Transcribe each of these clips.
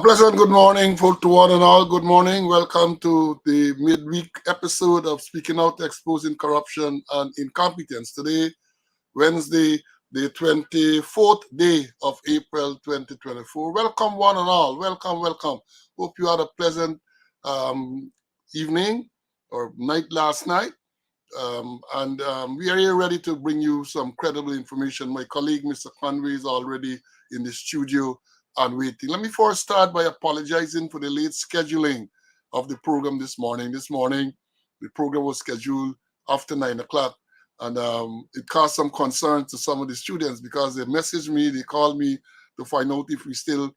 pleasant good morning to one and all. Good morning. Welcome to the midweek episode of Speaking Out, Exposing Corruption and Incompetence. Today, Wednesday, the 24th day of April 2024. Welcome one and all. Welcome, welcome. Hope you had a pleasant evening or night last night. And we are here ready to bring you some credible information. My colleague, Mr. Conway, is already in the studio and waiting. Let me first start by apologizing for the late scheduling of the program this morning. This morning, the program was scheduled after 9 o'clock, and it caused some concern to some of the students because they messaged me, they called me to find out if we still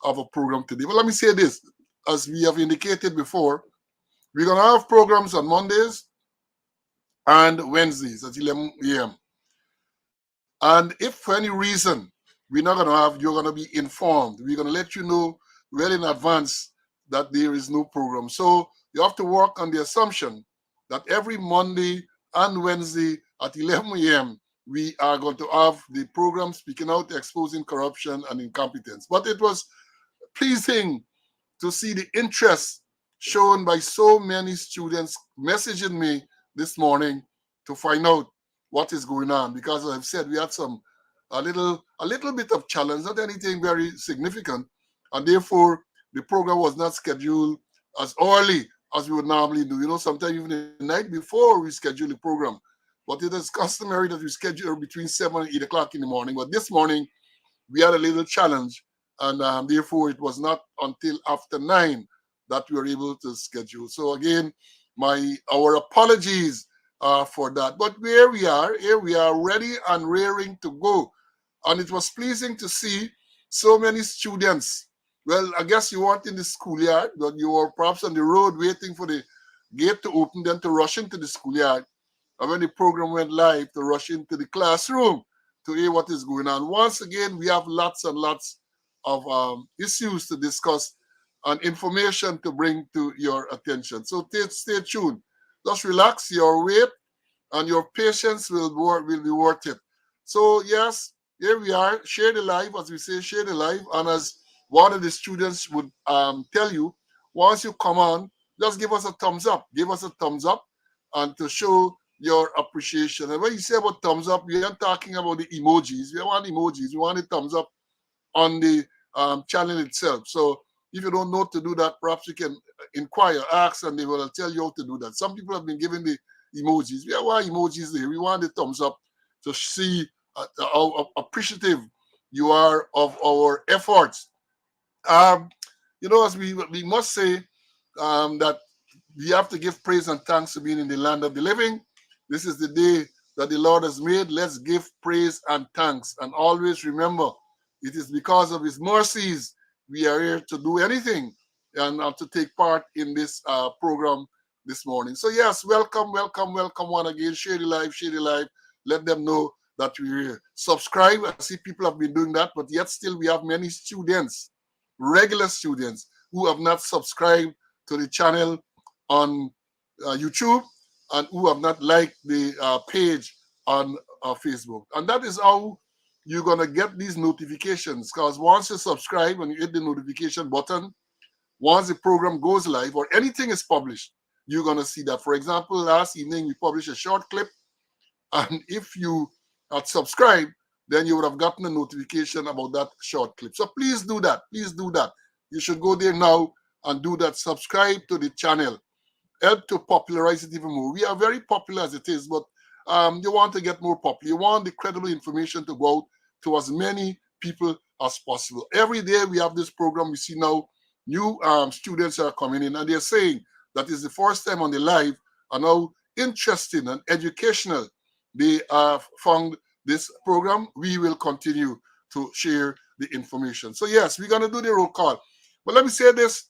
have a program today. But let me say this, as we have indicated before, we're going to have programs on Mondays and Wednesdays at 11 a.m. And if for any reason we're not going to have, you're going to be informed. We're going to let you know well in advance that there is no program. So you have to work on the assumption that every Monday and Wednesday at 11 a.m. we are going to have the program Speaking Out, Exposing Corruption and Incompetence. But it was pleasing to see the interest shown by so many students messaging me this morning to find out what is going on, because as I've said, we had a little bit of challenge, not anything very significant, and therefore the program was not scheduled as early as we would normally do. You know, sometimes even the night before we schedule the program, but it is customary that we schedule between 7 and 8 o'clock in the morning. But this morning we had a little challenge, and therefore it was not until after 9 that we were able to schedule. So again, our apologies for that. But here we are ready and raring to go. And it was pleasing to see so many students. Well, I guess you weren't in the schoolyard, but you were perhaps on the road waiting for the gate to open, then to rush into the schoolyard. And when the program went live, to rush into the classroom to hear what is going on. Once again, we have lots and lots of issues to discuss and information to bring to your attention. So stay tuned. Just relax your wait, and your patience will be worth it. So yes, here we are. Share the live, as we say, share the live. And as one of the students would tell you, once you come on, just give us a thumbs up. Give us a thumbs up, and to show your appreciation. And when you say about thumbs up, we aren't talking about the emojis. We want emojis. We want a thumbs up on the channel itself. So if you don't know to do that, perhaps you can inquire, ask, and they will tell you how to do that. Some people have been given the emojis. We want emojis there. We want the thumbs up to see how appreciative you are of our efforts. As we must say that we have to give praise and thanks to being in the land of the living. This is the day that the Lord has made. Let's give praise and thanks. And always remember, it is because of his mercies we are here to do anything and to take part in this program this morning. So yes, welcome one again. Share the live. Let them know that we're here. Subscribe. I see people have been doing that, but yet still we have many students, regular students, who have not subscribed to the channel on YouTube and who have not liked the page on Facebook. And that is how you're going to get these notifications, because once you subscribe and you hit the notification button, once the program goes live or anything is published, you're going to see that. For example, last evening we published a short clip, and if you had subscribed, then you would have gotten a notification about that short clip. So please do that. Please do that. You should go there now and do that. Subscribe to the channel. Help to popularize it even more. We are very popular as it is, but you want to get more popular. You want the credible information to go out to as many people as possible. Every day we have this program. We see now new students are coming in, and they're saying that is the first time on the live, and how interesting and educational they have found this program. We will continue to share the information. So yes, we're going to do the roll call. But let me say this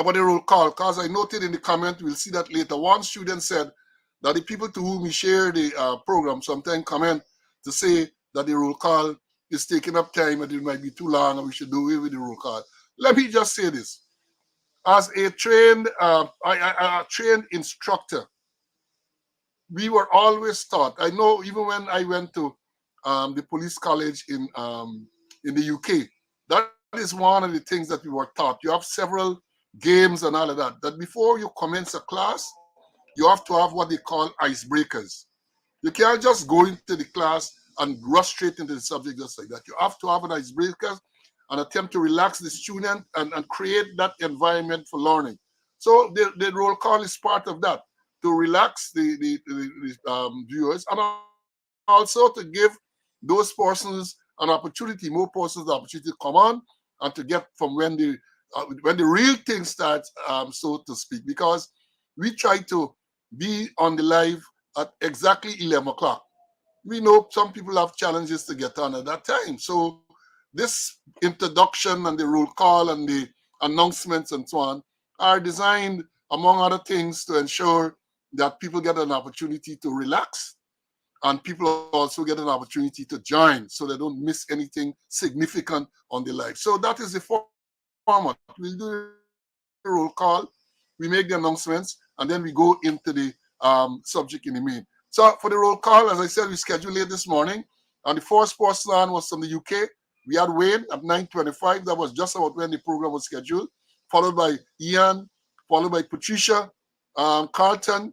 about the roll call, because I noted in the comment, we'll see that later. One student said that the people to whom we share the program sometimes comment to say that the roll call is taking up time and it might be too long and we should do away with the roll call. Let me just say this. As a trained instructor, we were always taught. I know even when I went to the police college in the UK, that is is one of the things that we were taught. You have several games and all of that. That before you commence a class, you have to have what they call icebreakers. You can't just go into the class and rush straight into the subject just like that. You have to have an icebreaker and attempt to relax the student and create that environment for learning. So the roll call is part of that, to relax the viewers and also to give those persons an opportunity, more persons the opportunity to come on and to get from when the real thing starts, so to speak, because we try to be on the live at exactly 11 o'clock. We know some people have challenges to get on at that time. So this introduction and the roll call and the announcements and so on are designed, among other things, to ensure that people get an opportunity to relax and people also get an opportunity to join so they don't miss anything significant on the live. So that is the format. We'll do the roll call, we make the announcements, and then we go into the subject in the main. So for the roll call, as I said, we scheduled late this morning, and the first person on was from the UK. We had Wayne at 9:25. That was just about when the program was scheduled, followed by Ian, followed by Patricia, Carlton.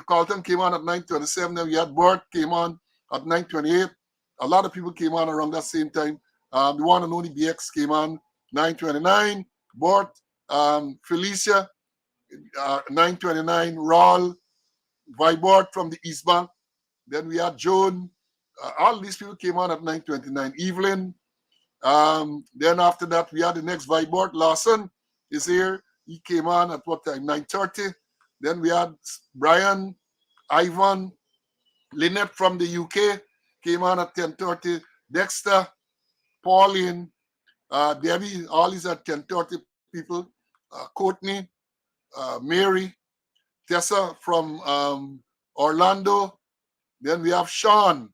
Carlton came on at 9:27. Then we had Bert came on at 9:28. A lot of people came on around that same time. The one and only BX came on 9:29. Bert, Felicia, 9:29. Raul, Vibert from the East Bank. Then we had Joan. All these people came on at 9:29. Evelyn. Then after that, we had the next Vibert. Lawson is here. He came on at what time? 9:30. Then we had Brian, Ivan, Lynette from the UK came on at 10:30. Dexter, Pauline, Debbie, all these are 10:30 people. Courtney, Mary, Tessa from Orlando. Then we have Sean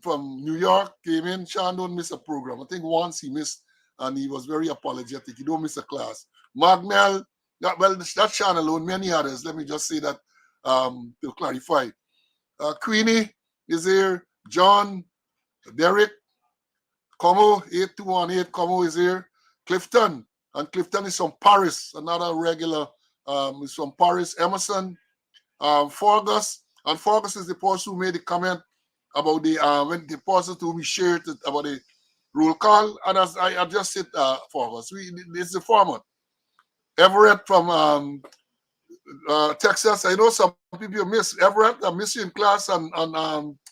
from New York came in. Sean don't miss a program. I think once he missed and he was very apologetic. He don't miss a class. Magnell, that's Sean alone, many others. Let me just say that to clarify. Queenie is here. John, Derek, Como, 8218, Como is here. Clifton, and Clifton is from Paris, another regular is from Paris. Emerson, Fergus, and Fergus is the person who made the comment about the when the person to we shared about the roll call, and as I just said, Fergus, this is the format. Everett from Texas. I know some people miss Everett. I miss you in class on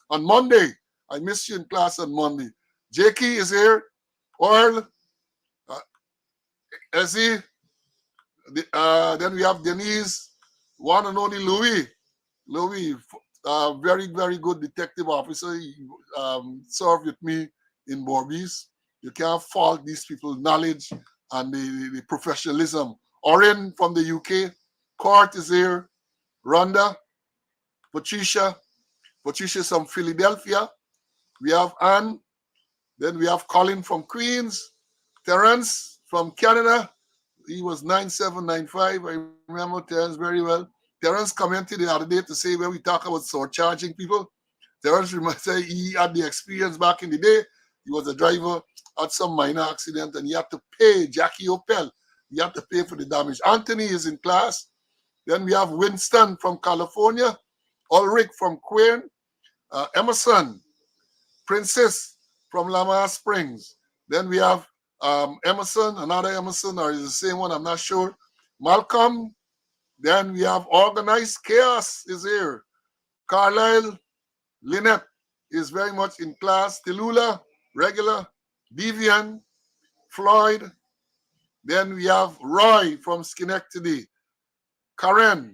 Monday. I miss you in class on Monday. Jakey is here. Earl, Ezzy. Then we have Denise, one and only Louis. Louis, very, very good detective officer. He served with me in Borbies. You can't fault these people's knowledge and the professionalism. Oren from the UK. Court is here. Rhonda, Patricia from Philadelphia. We have Anne. Then we have Colin from Queens. Terence from Canada. He was 9795. I remember Terence very well. Terence commented the other day to say when we talk about surcharging people, Terence say he had the experience back in the day. He was a driver, had some minor accident, and he had to pay Jackie Opel. He had to pay for the damage. Anthony is in class. Then we have Winston from California, Ulrich from Queen, Emerson, Princess from Lamar Springs. Then we have Emerson, another Emerson, or is the same one, I'm not sure. Malcolm. Then we have Organized Chaos is here. Carlisle, Lynette is very much in class. Tilula, regular. Vivian, Floyd. Then we have Roy from Schenectady. Karen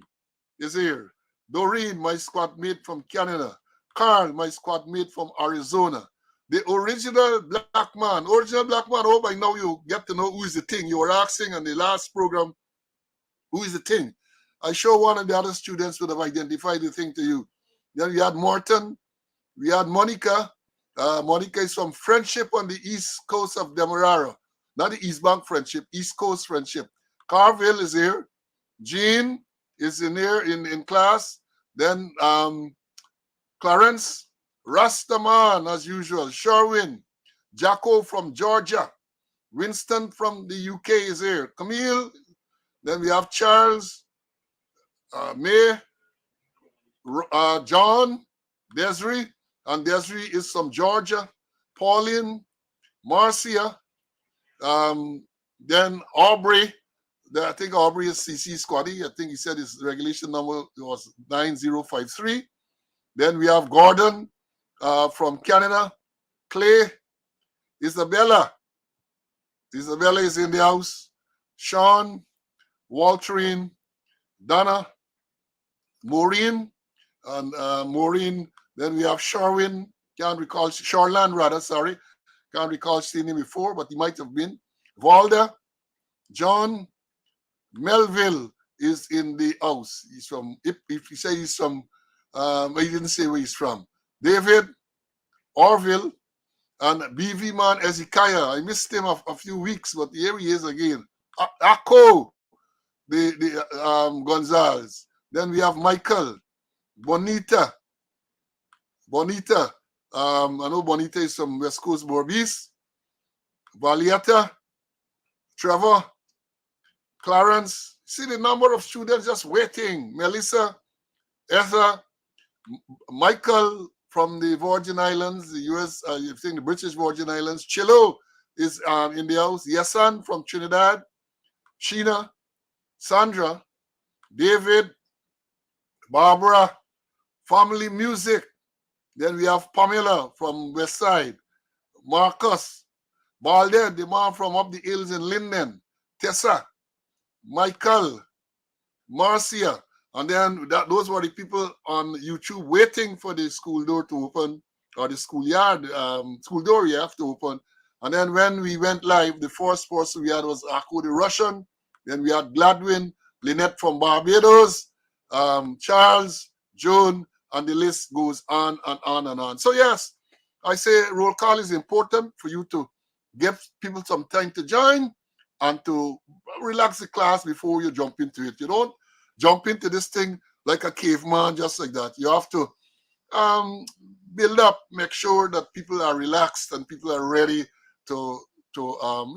is here. Doreen, my squad mate from Canada. Carl, my squad mate from Arizona. The original black man. I hope by now you get to know who is the thing. You were asking on the last program, who is the thing? I'm sure one of the other students would have identified the thing to you. Then we had Morton. We had Monica. Monica is from Friendship on the east coast of Demerara. Not the East Bank Friendship, East Coast Friendship. Carville is here. Jean is in here in class. Then Clarence, Rastaman as usual. Sherwin, Jacko from Georgia. Winston from the UK is here. Camille. Then we have Charles, May, John, Desiree, and Desiree is from Georgia. Pauline, Marcia, then Aubrey. I think Aubrey is CC Squaddy. I think he said his regulation number was 9053. Then we have Gordon from Canada. Clay, Isabella. Isabella is in the house. Sean, Walterine, Donna, Maureen, and Maureen. Then we have Sherwin. Can't recall, Charland rather, sorry. Can't recall seeing him before, but he might have been. Valda, John, Melville is in the house. He's from, if he say he's from, he didn't say where he's from. David, Orville, and BV man Ezekiah. I missed him a few weeks, but here he is again. Akko, Gonzalez. Then we have Michael, Bonita. I know Bonita is from West Coast Borbis. Valietta, Trevor, Clarence. See the number of students just waiting. Melissa, Etha, Michael from the Virgin Islands, the US, I think the British Virgin Islands. Chilo is in the house. Yesan from Trinidad. Sheena, Sandra, David, Barbara, Family Music. Then we have Pamela from West Side. Marcus, Balder, the man from up the hills in Linden. Tessa, Michael, Marcia. And then those were the people on YouTube waiting for the school door to open, or the schoolyard, school door you have to open. And then when we went live, the first person we had was Akko the Russian. Then we had Gladwin, Lynette from Barbados, Charles, Joan, and the list goes on and on and on. So yes, I say roll call is important for you to give people some time to join and to relax the class before you jump into it. You don't jump into this thing like a caveman just like that. You have to build up, make sure that people are relaxed and people are ready to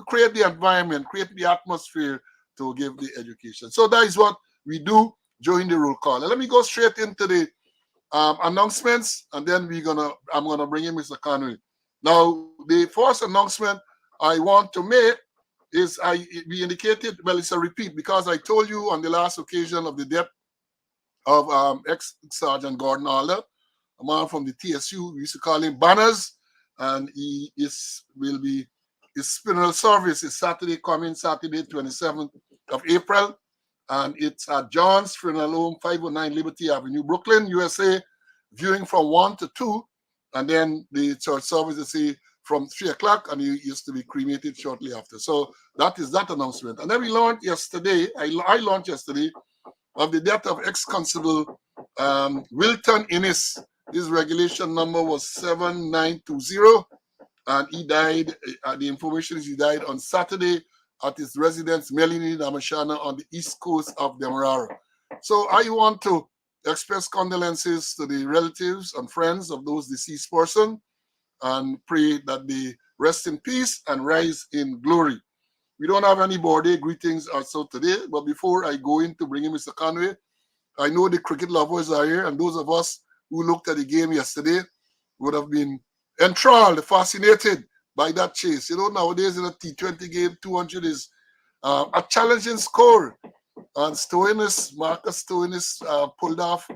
create the environment, create the atmosphere to give the education. So that is what we do during the roll call. And let me go straight into the announcements, and then I'm gonna bring in Mr. Conway. Now, the first announcement I want to make is we indicated, well, it's a repeat because I told you on the last occasion of the death of ex-Sergeant Gordon Alder, a man from the TSU. We used to call him Banners, and his funeral service is Saturday, 27th of April. And it's at John's Funeral Home, 509 Liberty Avenue, Brooklyn, USA, viewing from 1 to 2. And then the church service is from 3 o'clock, and he used to be cremated shortly after. So that is that announcement. And then we learned yesterday, I learned yesterday, of the death of ex-constable Wilton Innis. His regulation number was 7920, and he died, the information is he died on Saturday at his residence, Melanie Namashana, on the east coast of Demerara. So I want to express condolences to the relatives and friends of those deceased person and pray that they rest in peace and rise in glory. We don't have any birthday greetings also today, but before I go in to bring in Mr. Conway, I know the cricket lovers are here, and those of us who looked at the game yesterday would have been enthralled, fascinated by that chase. You know, nowadays in a T20 game, 200 is a challenging score. And Marcus Stoinis pulled off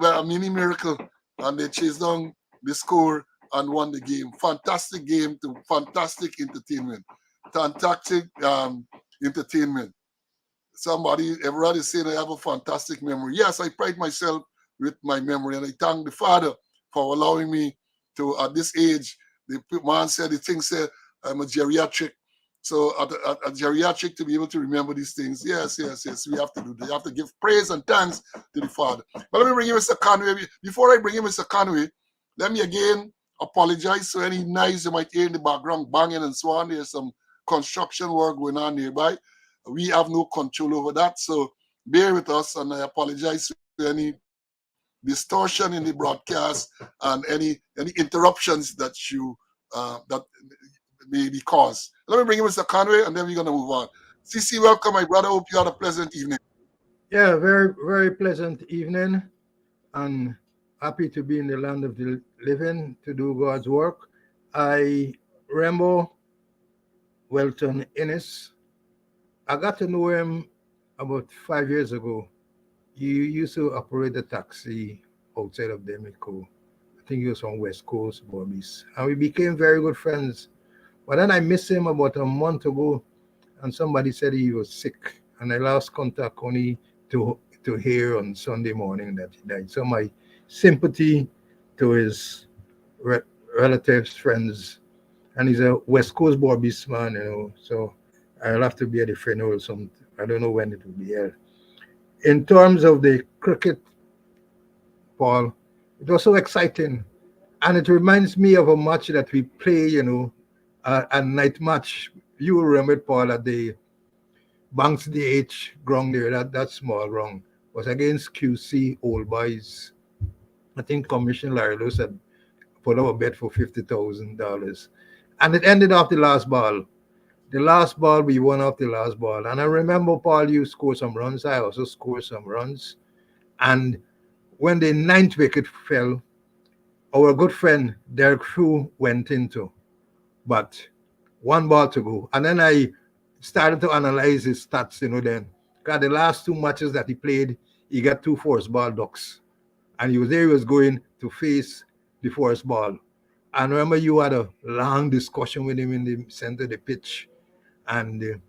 a mini miracle, and they chased down the score and won the game. Fantastic game, to fantastic entertainment. Fantastic entertainment. Everybody is saying I have a fantastic memory. Yes, I pride myself with my memory, and I thank the Father for allowing me to, at this age, the man said, the thing said, I'm a geriatric. So a geriatric to be able to remember these things. Yes, we have to do that. You have to give praise and thanks to the Father. But let me bring in Mr. Conway. Before I bring in Mr. Conway, let me again apologize for any noise you might hear in the background, banging and so on. There's some construction work going on nearby. We have no control over that, so bear with us, and I apologize for any distortion in the broadcast and any interruptions that the cause. Let me bring in Mr. Conway, and then we're gonna move on. CC, welcome, my brother. Hope you had a pleasant evening. Yeah, very, very pleasant evening, and happy to be in the land of the living to do God's work. I remember Welton Innes. I got to know him about 5 years ago. He used to operate a taxi outside of Demico. I think he was from West Coast, Bobby's. And we became very good friends. But then I missed him about a month ago, and somebody said he was sick. And I lost contact only to hear on Sunday morning that he died. So my sympathy to his re- relatives, friends, and he's a West Coast Bobby's man, So I'll have to be at the funeral. I don't know when it will be held. In terms of the cricket, Paul, it was so exciting. And it reminds me of a match that we play, a night match. You will remember it, Paul, at the Banks DH ground there, that small ground, was against QC Old Boys. I think Commissioner Larry Lewis had put up a bet for $50,000. And it ended off the last ball. The last ball, we won off the last ball. And I remember, Paul, you scored some runs. I also scored some runs. And when the ninth wicket fell, our good friend Derek Frew went into, but one ball to go. And then I started to analyze his stats, then. Because the last two matches that he played, he got two forced ball ducks. And he was going to face the forced ball. And remember, you had a long discussion with him in the center of the pitch. And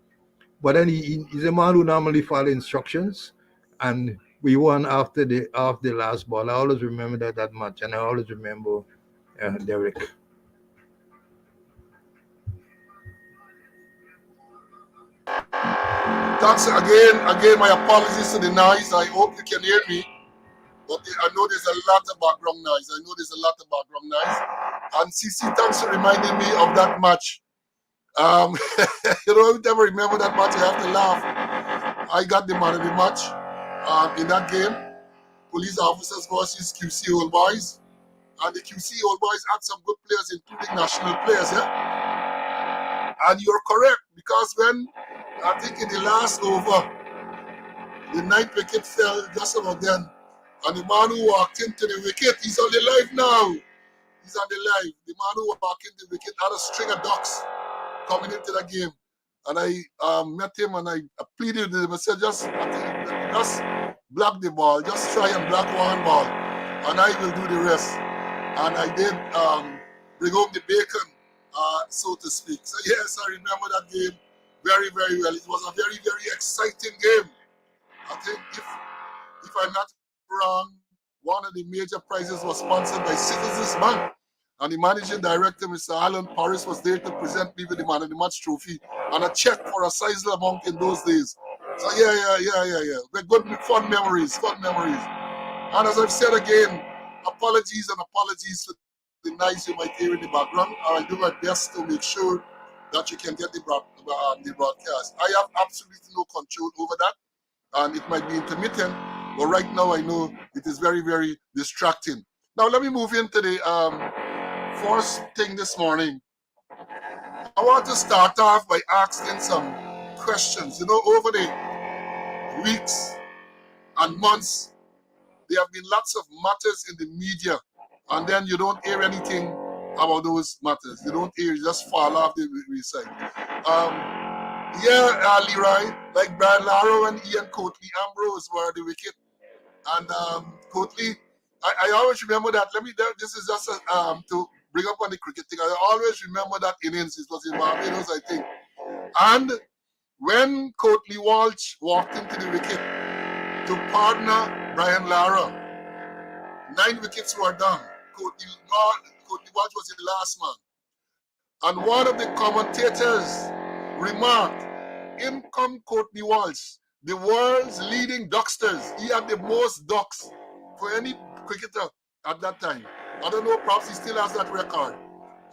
but then he's a man who normally follow instructions. And we won after the last ball. I always remember that match, and I always remember Derek. Thanks again. My apologies to the noise. I hope you can hear me. But I know there's a lot of background noise. And CC, thanks for reminding me of that match. You know, if you ever remember that match, you have to laugh. I got the man of the match in that game. Police officers versus QC Old Boys. And the QC Old Boys had some good players, including national players, yeah? And you're correct, because when, I think in the last over, the ninth wicket fell just about then. And the man who walked into the wicket, he's on the live now. He's on the live. The man who walked into the wicket had a string of ducks coming into the game. And I met him and I pleaded with him. I said, just block the ball. Just try and block one ball. And I will do the rest. And I did bring home the bacon, so to speak. So yes, I remember that game very, very well. It was a very, very exciting game. I think if I'm not wrong, one of the major prizes was sponsored by Citizens Bank. And the managing director, Mr. Alan Paris, was there to present me with the man of the match trophy and a check for a sizable amount in those days. So yeah. They're good, fun memories. And as I've said again, apologies for the noise you might hear in the background. I'll do my best to make sure that you can get the broadcast. I have absolutely no control over that, and it might be intermittent, but right now I know it is very, very distracting. Now let me move into the first thing this morning. I want to start off by asking some questions. You know, over the weeks and months, there have been lots of matters in the media, and then you don't hear anything about those matters. You don't hear, you just fall off the wayside. Leroy, like Brian Laro and Ian Coatley Ambrose were the wicket. And Coatley, I always remember that. This is just to bring up on the cricket thing. I always remember that innings. It was in Barbados, I think. And when Coatley Walsh walked into the wicket to partner Brian Lara, 9 wickets were down. Coatley Walsh was the last man. And one of the commentators remarked, in come Coatley Walsh, the world's leading ducksters. He had the most ducks for any cricketer at that time. I don't know, perhaps he still has that record.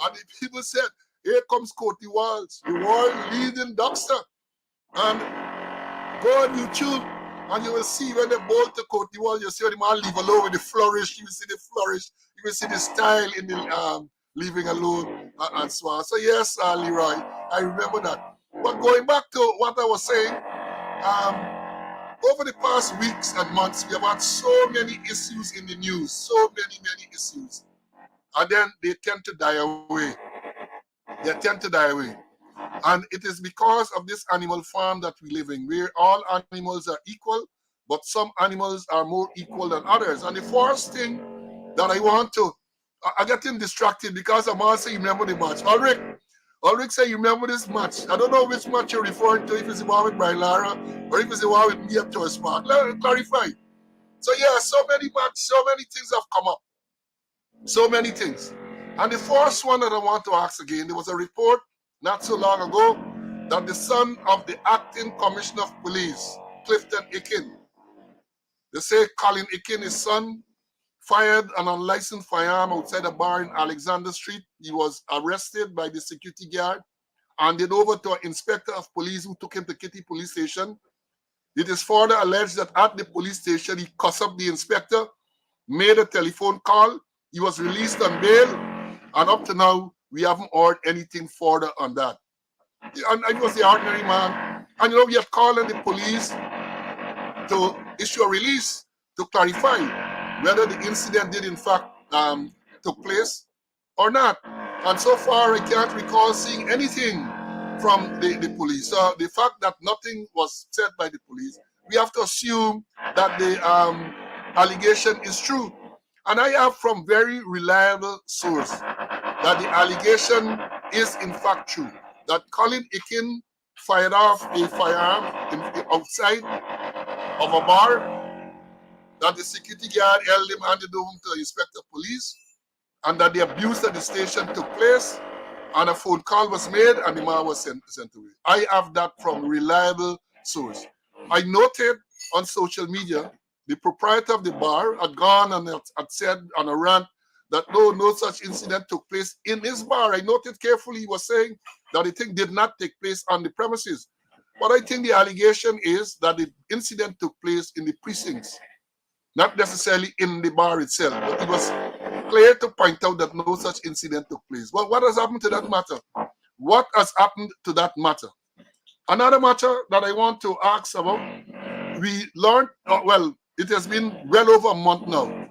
And the people said, here comes Coatley Walsh, the world's leading duckster. And go on YouTube, and you will see when they bowl to Coatley Walsh, you see the man leave alone with the flourish. You will see the flourish. You will see the style in the leaving alone, and so on. So yes, Leroy, I remember that. But going back to what I was saying, over the past weeks and months, we have had so many issues in the news, so many issues. And then they tend to die away. They tend to die away. And it is because of this animal farm that we live in, where all animals are equal, but some animals are more equal than others. And the first thing that I want to, I'm getting distracted because I'm also remember the match. Ulrich say, you remember this match? I don't know which match you're referring to, if it's the one with Brian Lara or if it's the one with me at Toys Park. Let me clarify. So yeah, so many matches, so many things have come up. So many things. And the first one that I want to ask again, there was a report not so long ago that the son of the acting commissioner of police, Clifton Ikin, they say Colin Ikin, his son, fired an unlicensed firearm outside a bar in Alexander Street. He was arrested by the security guard and handed over to an inspector of police who took him to Kitty Police Station. It is further alleged that at the police station, he cussed up the inspector, made a telephone call, he was released on bail, and up to now, we haven't heard anything further on that. And he was the ordinary man. And you know, we are calling the police to issue a release to clarify whether the incident did in fact took place or not. And so far, I can't recall seeing anything from the police. So the fact that nothing was said by the police, we have to assume that the allegation is true. And I have from very reliable source that the allegation is in fact true. That Colin Ikin fired off a firearm outside of a bar, that the security guard held him, handed over to the inspector of police, and that the abuse at the station took place, and a phone call was made, and the man was sent away. I have that from reliable source. I noted on social media the proprietor of the bar had gone and had said on a rant that no such incident took place in his bar. I noted carefully, he was saying that the thing did not take place on the premises. But I think the allegation is that the incident took place in the precincts, not necessarily in the bar itself. But it was clear to point out that no such incident took place. Well, what has happened to that matter? What has happened to that matter? Another matter that I want to ask about, we learned, well, it has been well over a month now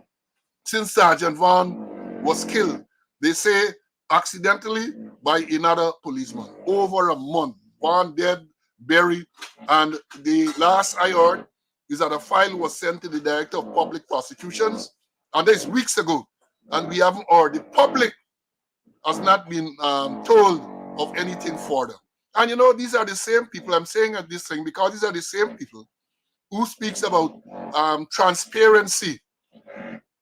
since Sergeant Vaughn was killed. They say accidentally by another policeman. Over a month. Vaughn dead, buried, and the last I heard is that a file was sent to the Director of Public Prosecutions, and that's weeks ago, and we haven't heard. The public has not been told of anything further. And you know, these are the same people, I'm saying this thing because these are the same people who speaks about transparency.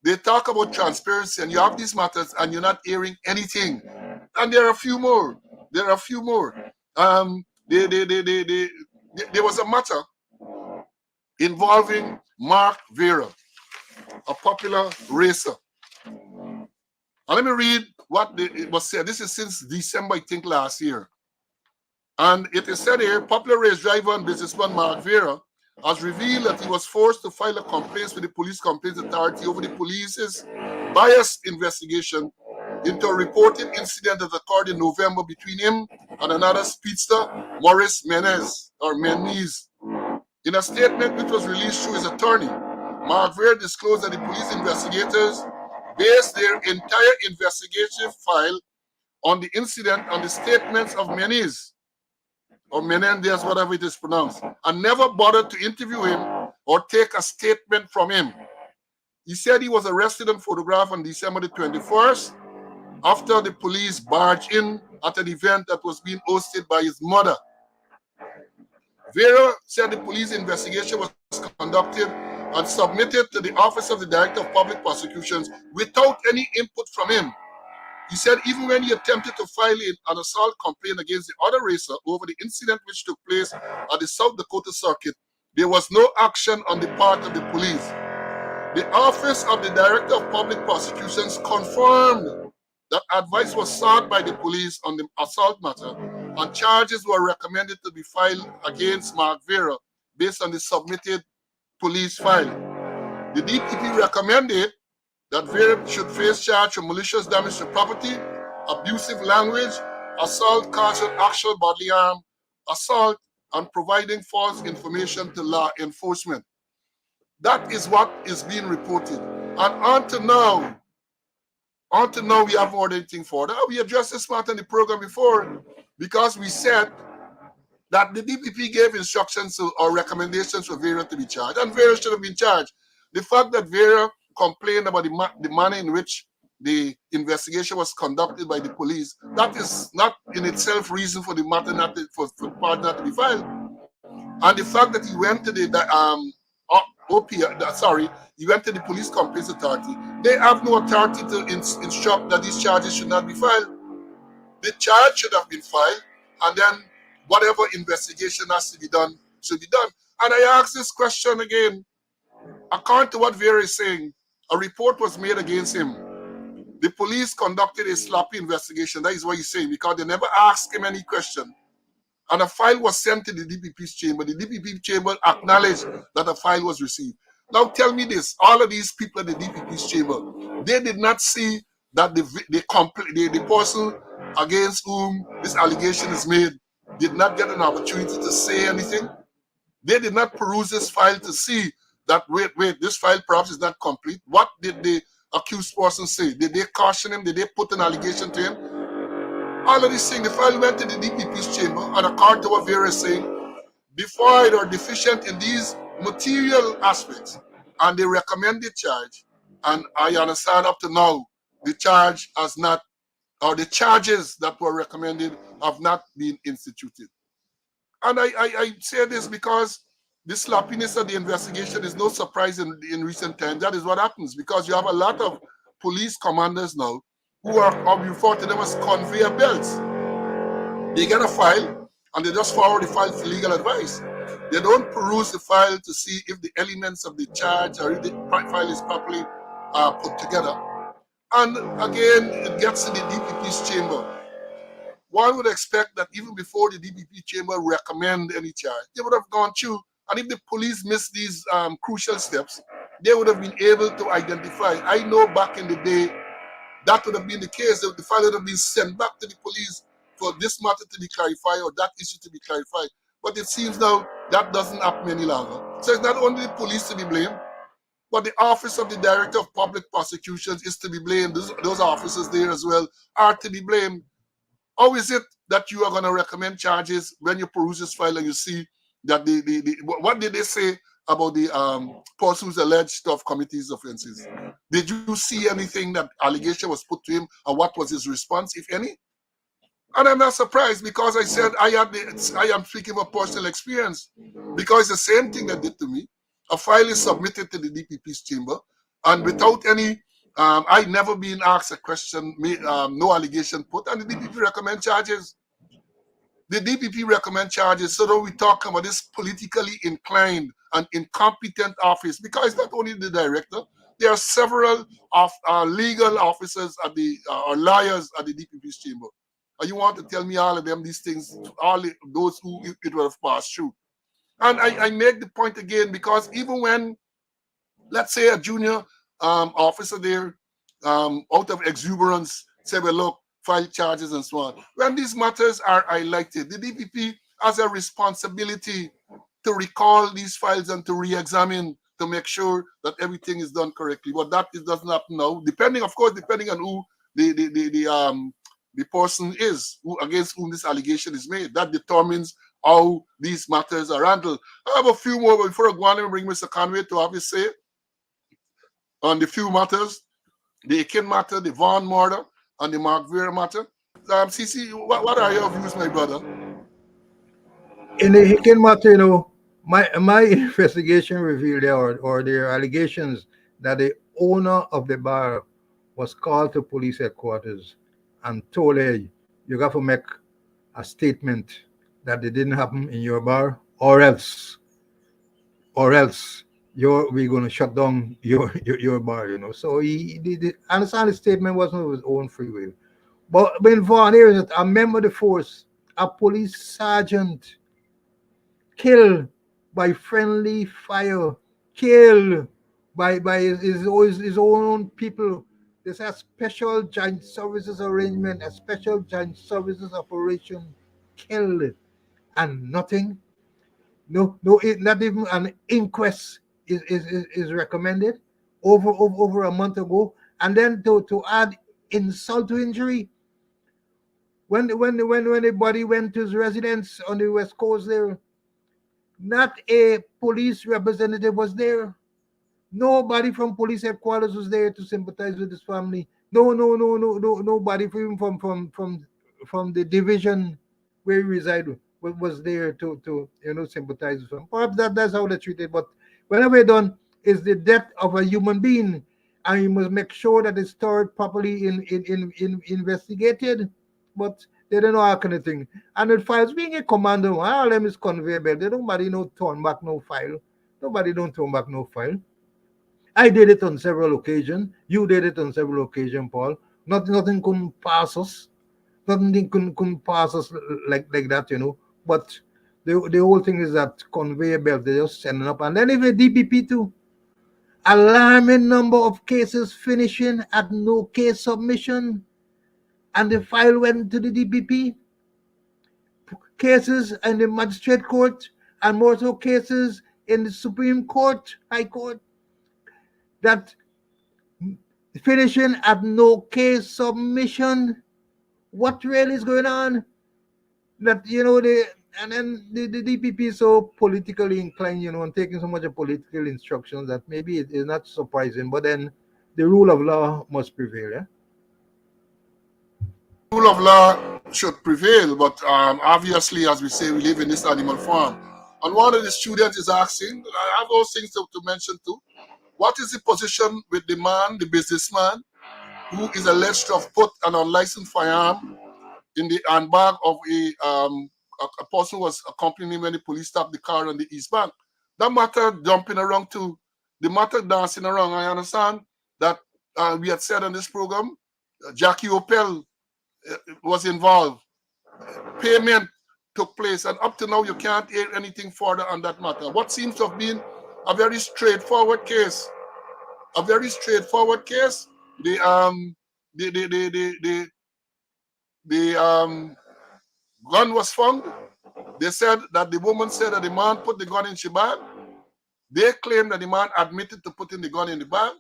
They talk about transparency, and you have these matters, and you're not hearing anything. And there are a few more. There are a few more. There was a matter involving Mark Vera, a popular racer. And let me read what it was said. This is since December, I think, last year. And it is said here, popular race driver and businessman Mark Vera has revealed that he was forced to file a complaint with the Police Complaints Authority over the police's biased investigation into a reported incident that occurred in November between him and another speedster, Maurice Menez. In a statement which was released through his attorney, Mark Vera disclosed that the police investigators based their entire investigative file on the incident on the statements of Menez, or Menendez, whatever it is pronounced, and never bothered to interview him or take a statement from him. He said he was arrested and photographed on December the 21st after the police barged in at an event that was being hosted by his mother. Vera said the police investigation was conducted and submitted to the Office of the Director of Public Prosecutions without any input from him. He said even when he attempted to file an assault complaint against the other racer over the incident which took place at the South Dakota Circuit, there was no action on the part of the police. The Office of the Director of Public Prosecutions confirmed that advice was sought by the police on the assault matter, and charges were recommended to be filed against Mark Vera based on the submitted police file. The DPP recommended that Vera should face charge for malicious damage to property abusive language, assault causing actual bodily harm, assault, and providing false information to law enforcement. That is what is being reported. And until now, we haven't heard anything for that. We addressed this matter in the program before because we said that the DPP gave instructions or recommendations for Vera to be charged, and Vera should have been charged. The fact that Vera complained about the manner in which the investigation was conducted by the police, that is not in itself reason for the matter not to, for the part not to be filed. And the fact that he went to the he went to the police complaints authority. They have no authority to instruct that these charges should not be filed. The charge should have been filed, and then whatever investigation has to be done should be done. And I ask this question again. According to what Vera is saying, a report was made against him. The police conducted a sloppy investigation. That is what he's saying, because they never asked him any question. And a file was sent to the DPP's chamber. The DPP chamber acknowledged that a file was received. Now tell me this, all of these people at the DPP's chamber, they did not see that the person against whom this allegation is made did not get an opportunity to say anything. They did not peruse this file to see that, wait, this file perhaps is not complete. What did the accused person say? Did they caution him? Did they put an allegation to him? All of these things, the file went to the DPP's chamber, and according to what Vera is saying, devoid or deficient in these material aspects, and they recommended charge. And I understand up to now, the charge has not, or the charges that were recommended have not been instituted. And I say this because the sloppiness of the investigation is no surprise in recent times. That is what happens, because you have a lot of police commanders now who are referred to them as conveyor belts. They get a file and they just forward the file for legal advice. They don't peruse the file to see if the elements of the charge or if the file is properly put together. And again, it gets to the DPP's chamber. One would expect that even before the DPP chamber recommend any charge, they would have gone through. And if the police missed these crucial steps, they would have been able to identify. I know back in the day, that would have been the case. The file would have been sent back to the police for this matter to be clarified or that issue to be clarified. But it seems now that doesn't happen any longer. So it's not only the police to be blamed, but the office of the Director of Public Prosecutions is to be blamed. Those officers there as well are to be blamed. How is it that you are going to recommend charges when you peruse this file and you see that what did they say about the person who's alleged to have committed these offenses? Did you see anything that allegation was put to him, and what was his response, if any? And I'm not surprised, because I said I am speaking of personal experience, because it's the same thing that did to me. A file is submitted to the DPP's chamber, and without any, I never been asked a question, no allegation put, and the DPP recommend charges. The DPP recommend charges. So that we talk about this politically inclined and incompetent office, because it's not only the director, there are several of legal officers at the or lawyers at the DPP's chamber. And you want to tell me all of them these things, those who it will have passed through. And I make the point again, because even when, let's say, a junior officer there, out of exuberance, say, well, look, file charges and so on. When these matters are highlighted, the DPP has a responsibility to recall these files and to re-examine to make sure that everything is done correctly. But that doesn't happen now, depending on who the person is against whom this allegation is made. That determines how these matters are handled. I have a few more, but before I go on and bring Mr. Conway to have his say on the few matters, the Akin matter, the Vaughn murder, and the Mark Vera matter. CC, what are your views, my brother? In the Hicken matter, my investigation revealed or their allegations that the owner of the bar was called to police headquarters and told, hey, you got to make a statement that it didn't happen in your bar, or else we're going to shut down your bar, So he did. I understand the statement wasn't of his own free will. But when Vaughn hears it, a member of the force, a police sergeant, killed by friendly fire, killed by his own people, There's a special joint services arrangement, a special joint services operation killed, and nothing. No, not even an inquest is recommended over a month ago. And then to add insult to injury, when the body went to his residence on the west coast there, not a police representative was there. Nobody from police headquarters was there to sympathize with his family. No, nobody from the division where he resided was there to sympathize with him. Perhaps that's how they treat it. But whenever you're done, is the death of a human being, and you must make sure that it's stored properly in investigated. But they don't know that kind of thing. And the files being a commando, all them is conveyor belt. They nobody no turn back no file. Nobody don't turn back no file. I did it on several occasions. You did it on several occasions, Paul. Nothing couldn't pass us. Nothing couldn't pass us like that. But the whole thing is that conveyor belt, they just sending up. And then if a DPP too, alarming number of cases finishing at no case submission. And the file went to the DPP. Cases in the magistrate court, and more so cases in the Supreme Court, High Court, that finishing at no case submission. What really is going on? That and then the DPP is so politically inclined, and taking so much of political instructions that maybe it is not surprising. But then the rule of law must prevail. Yeah? Rule of law should prevail, but obviously, as we say, we live in this animal farm. And one of the students is asking, I have those things to mention too. What is the position with the man, the businessman, who is alleged to have put an unlicensed firearm in the handbag of a person who was accompanying him when the police stopped the car on the East Bank? That matter jumping around too. The matter dancing around. I understand that we had said on this program, Jackie Opel was involved. Payment took place, and up to now you can't hear anything further on that matter. What seems to have been a very straightforward case. A very straightforward case. The gun was found. They said that the woman said that the man put the gun in her bag. They claim that the man admitted to putting the gun in the bag,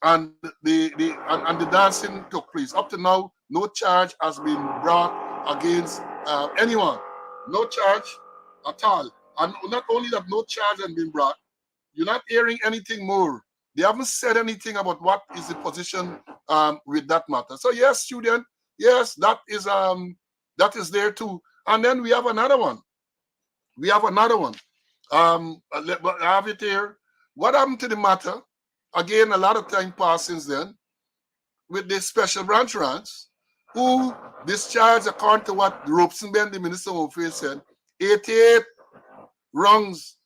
and the dancing took place. Up to now, no charge has been brought against anyone. No charge at all. And not only that, no charge has been brought. You're not hearing anything more. They haven't said anything about what is the position with that matter. So yes, student, yes, that is there too. And then we have another one. I have it here. What happened to the matter? Again, a lot of time passed since then with the special branch ranks who discharged, according to what Robeson-Ben, the Minister of Affairs, said, 88 rounds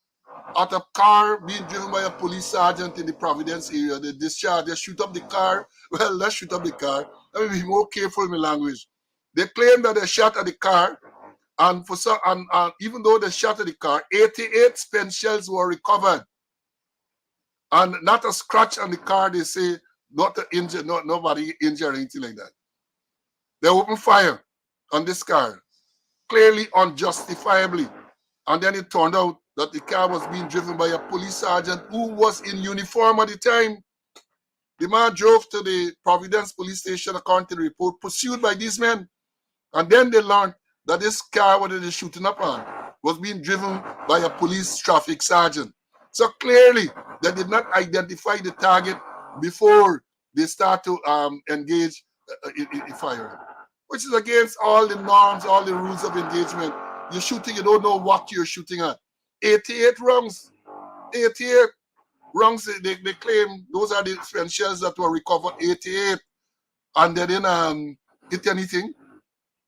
at a car being driven by a police sergeant in the Providence area. They discharge, they shoot up the car. Well, let's shoot up the car. Let me be more careful in my language. They claim that they shot at the car, and for some, and even though they shot at the car, 88 spent shells were recovered, and not a scratch on the car. They say not to injure, nobody injured or anything like that. They opened fire on this car, clearly unjustifiably, and then it turned out that the car was being driven by a police sergeant who was in uniform at the time. The man drove to the Providence police station, according to the report, pursued by these men. And then they learned that this car what they were shooting up on was being driven by a police traffic sergeant. So clearly, they did not identify the target before they start to engage in firing, which is against all the norms, all the rules of engagement. You're shooting, you don't know what you're shooting at. 88 rounds. 88 rounds, they claim those are the French shells that were recovered. 88. And they didn't hit anything.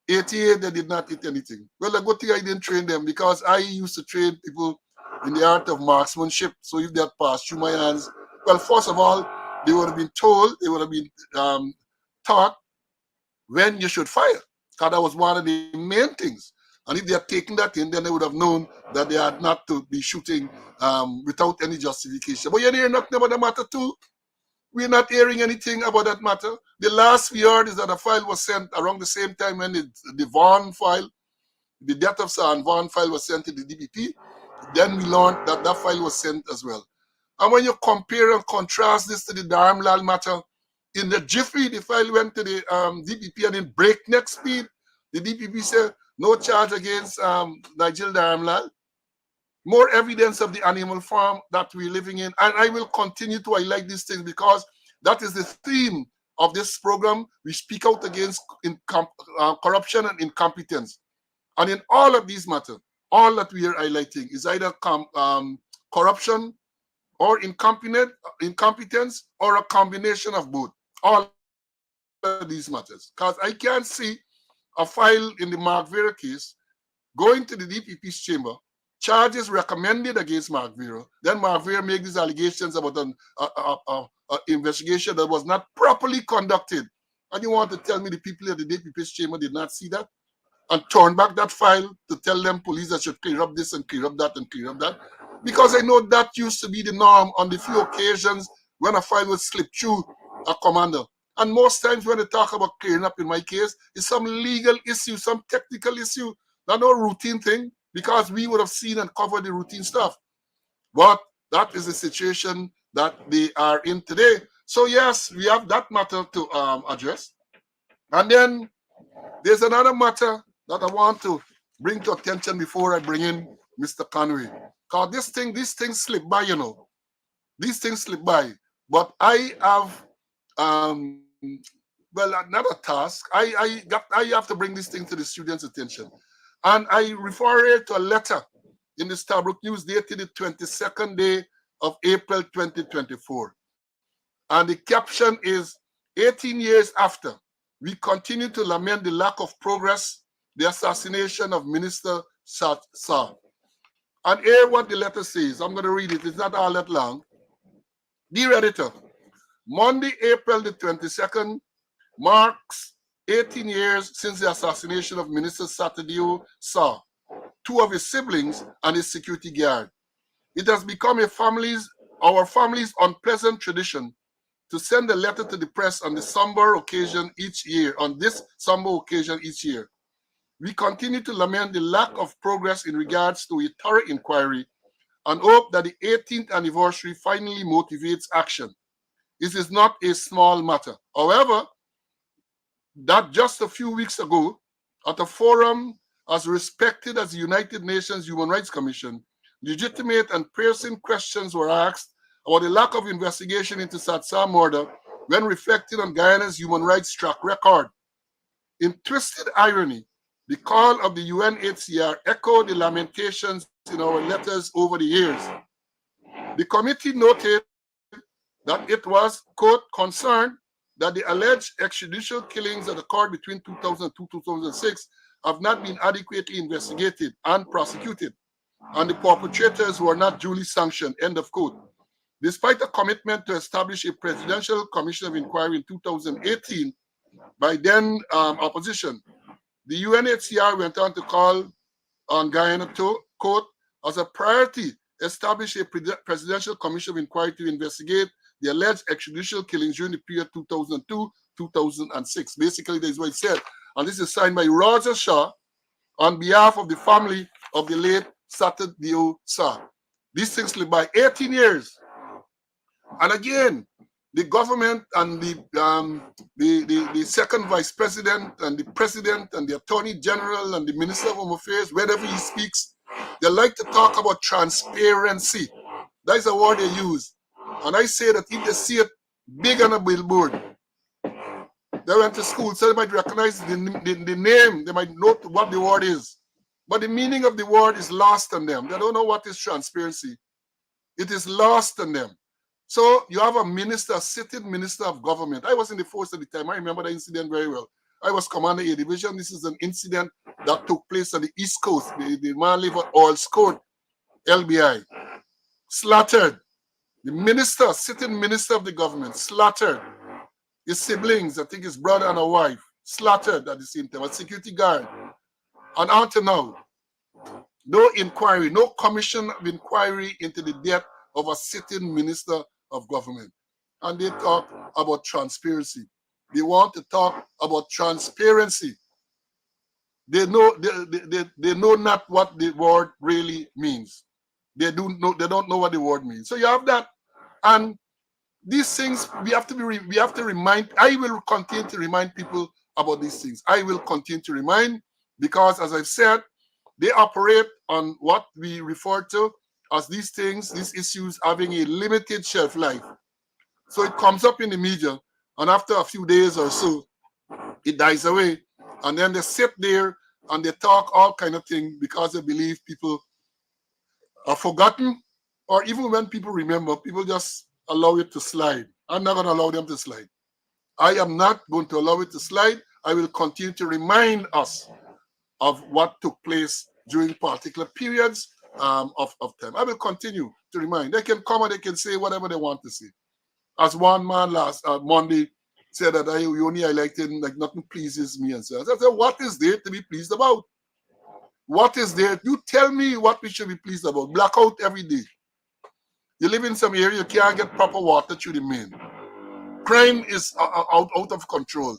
88, they did not hit anything. Well, a good thing I didn't train them, because I used to train people in the art of marksmanship. So if that passed through my hands, well, first of all, they would have been told, they would have been taught when you should fire. Because that was one of the main things. And if they had taken that in, then they would have known that they had not to be shooting without any justification. But you hear nothing about the matter too. We're not hearing anything about that matter. The last we heard is that a file was sent around the same time when the Vaughan file, the death of Sir Vaughan file was sent to the DPP. Then we learned that that file was sent as well. And when you compare and contrast this to the Dharamlal matter, in the jiffy, the file went to the DPP, and in breakneck speed, the DPP said, no charge against Nigel Dharamlal. More evidence of the animal farm that we're living in. And I will continue to highlight these things because that is the theme of this program. We speak out against corruption and incompetence. And in all of these matters, all that we are highlighting is either corruption or incompetence or a combination of both. All of these matters. Because I can't see a file in the Mark Vera case going to the DPP's chamber, charges recommended against Mark Vera, then Mark Vera make these allegations about an investigation that was not properly conducted. And you want to tell me the people at the DPP's chamber did not see that? And turn back that file to tell them police that should clear up this and clear up that and clear up that? Because I know that used to be the norm on the few occasions when a file would slip through a commander. And most times when they talk about clearing up in my case, it's some legal issue, some technical issue, not no routine thing, because we would have seen and covered the routine stuff. But that is the situation that they are in today. So yes, we have that matter to address. And then there's another matter that I want to bring to attention before I bring in Mr. Conway. Because these things slip by, you know. These things slip by. But I have, well, another task. I have to bring this thing to the students' attention. And I refer to a letter in the Starbrook News dated the 22nd day of April 2024. And the caption is, 18 years after, we continue to lament the lack of progress, the assassination of Minister Sa. And here what the letter says. I'm going to read it. It's not all that long. Dear editor, Monday, April the 22nd marks 18 years since the assassination of Minister Satadiu Sa, two of his siblings and his security guard. It has become our family's unpleasant tradition to send a letter to the press on this somber occasion each year. We continue to lament the lack of progress in regards to a thorough inquiry and hope that the 18th anniversary finally motivates action. This is not a small matter. However, that just a few weeks ago, at a forum as respected as the United Nations Human Rights Commission, legitimate and piercing questions were asked about the lack of investigation into Satsa murder when reflecting on Guyana's human rights track record. In twisted irony, the call of the UNHCR echoed the lamentations in our letters over the years. The committee noted that it was, quote, concerned that the alleged extrajudicial killings that occurred between 2002 and 2006 have not been adequately investigated and prosecuted, and the perpetrators were not duly sanctioned, end of quote. Despite a commitment to establish a presidential commission of inquiry in 2018 by then opposition, the UNHCR went on to call on Guyana to, quote, as a priority, establish a presidential commission of inquiry to investigate the alleged extrajudicial killings during the period 2002-2006. Basically, that's what it said. And this is signed by Roger Shaw on behalf of the family of the late Satadiu Sa. These things slip by 18 years. And again, the government and the second vice president and the president and the attorney general and the minister of home affairs, wherever he speaks, they like to talk about transparency. That is a word they use. And I say that if they see it big on a billboard, they went to school, so they might recognize the name, they might know what the word is. But the meaning of the word is lost on them. They don't know what is transparency. It is lost on them. So you have a minister, a sitting minister of government. I was in the force at the time. I remember the incident very well. I was commander A division. This is an incident that took place on the East Coast. The man lived at Oils Court, LBI. Slaughtered. The minister, sitting minister of the government, slaughtered. His siblings, I think his brother and a wife, slaughtered at the same time. A security guard. And until now, no inquiry, no commission of inquiry into the death of a sitting minister of government. and they talk about transparency. They want to talk about transparency. They know they know not what the word really means. They don't know what the word means. So you have that, and these things we have to remind. I will continue to remind people about these things. I will continue to remind, because as I've said, they operate on what we refer to as these things, these issues having a limited shelf life. So it comes up in the media, and after a few days or so, it dies away. And then they sit there and they talk all kind of things because they believe people are forgotten, or even when people remember, people just allow it to slide. I'm not going to allow them to slide. I am not going to allow it to slide. I will continue to remind us of what took place during particular periods of time. I will continue to remind. They can come and they can say whatever they want to say. As one man last Monday said that I only elected, like nothing pleases me, and so I said, what is there to be pleased about? What is there? You tell me what we should be pleased about. Blackout every day. You live in some area, you can't get proper water through the main. Crime is out of control.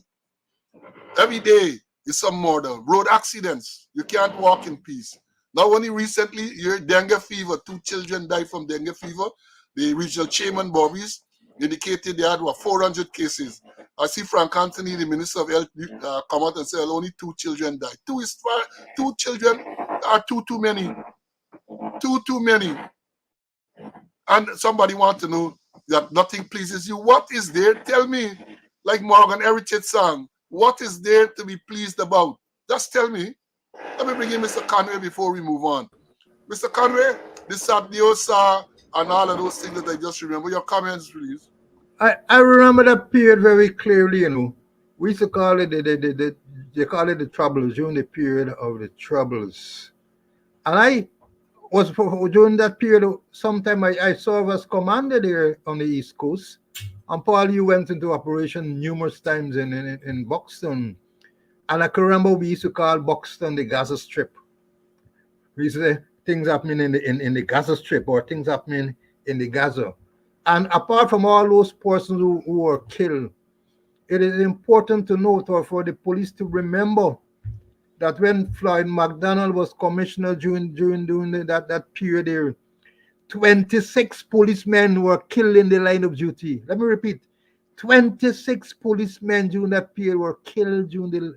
Every day is some murder. Road accidents. You can't walk in peace. Now, only recently, you heard dengue fever. 2 children died from dengue fever. The regional chairman, Bobbies, indicated they had 400 cases. I see Frank Anthony, the Minister of Health, come out and say only 2 children died. 2 children are too many. Too many. And somebody wants to know that nothing pleases you. What is there? Tell me. Like Morgan Heritage song, what is there to be pleased about? Just tell me. Let me bring in Mr. Conway before we move on. Mr. Conway, the Sabdiosa and all of those things that I just remember. Your comments, please. I remember that period very clearly. We used to call it they call it the Troubles, during the period of the Troubles, and I was during that period. Sometime I served as commander there on the East Coast, and Paul, you went into operation numerous times in Buxton, and I can remember we used to call Buxton the Gaza Strip. We used to say things happening in the Gaza Strip, or things happening in the Gaza. And apart from all those persons who were killed, it is important to note, or for the police to remember, that when Floyd McDonald was commissioner during that period there, 26 policemen were killed in the line of duty. Let me repeat, 26 policemen during that period were killed during the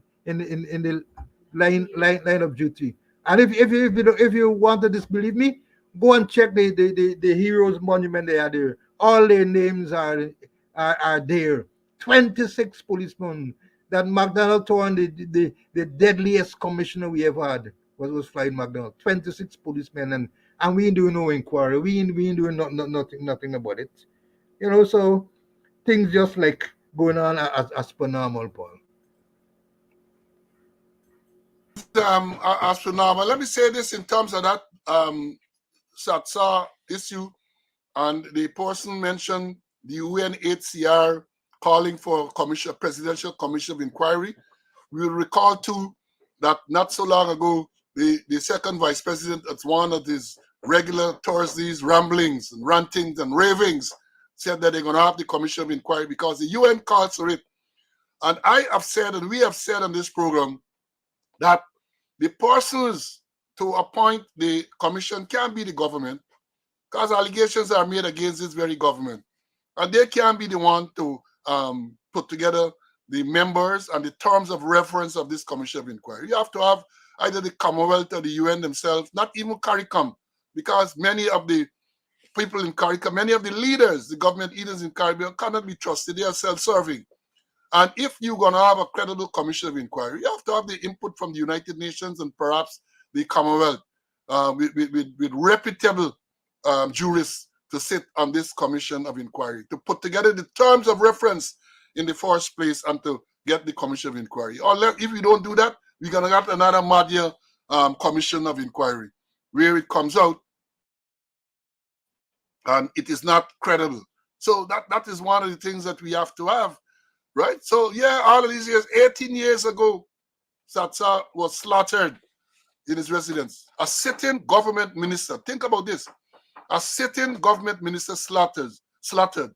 line of duty. And if you want to disbelieve me, go and check the heroes monument they are there. All their names are there. 26 policemen. That McDonald turned the deadliest commissioner we ever had was Floyd McDonald. 26 policemen, and we ain't doing no inquiry. We ain't doing nothing about it. So things just like going on as per normal, Paul. As per normal, let me say this in terms of that SATSA issue, and the person mentioned the UNHCR calling for presidential commission of inquiry. We will recall too that not so long ago, the second vice president at one of his regular Thursdays ramblings and rantings and ravings said that they're going to have the commission of inquiry because the UN calls for it. And I have said, and we have said on this program, that the persons to appoint the commission can't be the government, because allegations are made against this very government. And they can't be the one to put together the members and the terms of reference of this commission of inquiry. You have to have either the Commonwealth or the UN themselves, not even CARICOM, because many of the people in CARICOM, many of the leaders, the government leaders in Caribbean, cannot be trusted. They are self-serving. And if you're going to have a credible commission of inquiry, you have to have the input from the United Nations and perhaps the Commonwealth with reputable jurists to sit on this commission of inquiry, to put together the terms of reference in the first place and to get the commission of inquiry. Or if we don't do that, we're going to get another Madhya commission of inquiry where it comes out and it is not credible. So that is one of the things that we have to have. Right? So, yeah, all of these years, 18 years ago, Satsa was slaughtered in his residence. A sitting government minister, think about this, a sitting government minister slaughtered.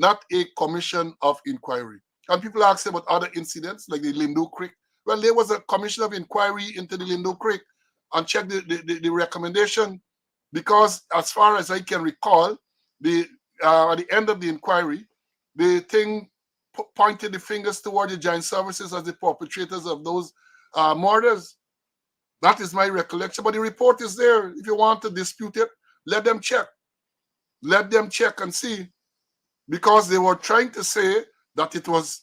not a commission of inquiry. And people ask about other incidents like the Lindo Creek. Well, there was a commission of inquiry into the Lindo Creek and check the recommendation, because as far as I can recall, at the end of the inquiry, the thing pointed the fingers toward the Giant Services as the perpetrators of those murders. That is my recollection. But the report is there. If you want to dispute it, let them check. Let them check and see. Because they were trying to say that it was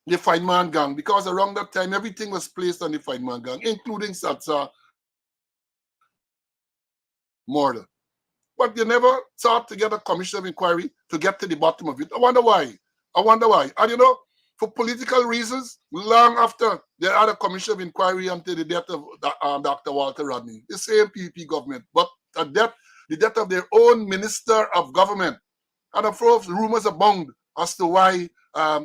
the Fine Man Gang. Because around that time, everything was placed on the Fine Man Gang, including Satsa murder. But they never sought to get a commission of inquiry to get to the bottom of it. I wonder why. And you know, for political reasons, long after they had a commission of inquiry until the death of Dr. Walter Rodney, the same PPP government, but the death of their own minister of government. And of course, rumors abound as to why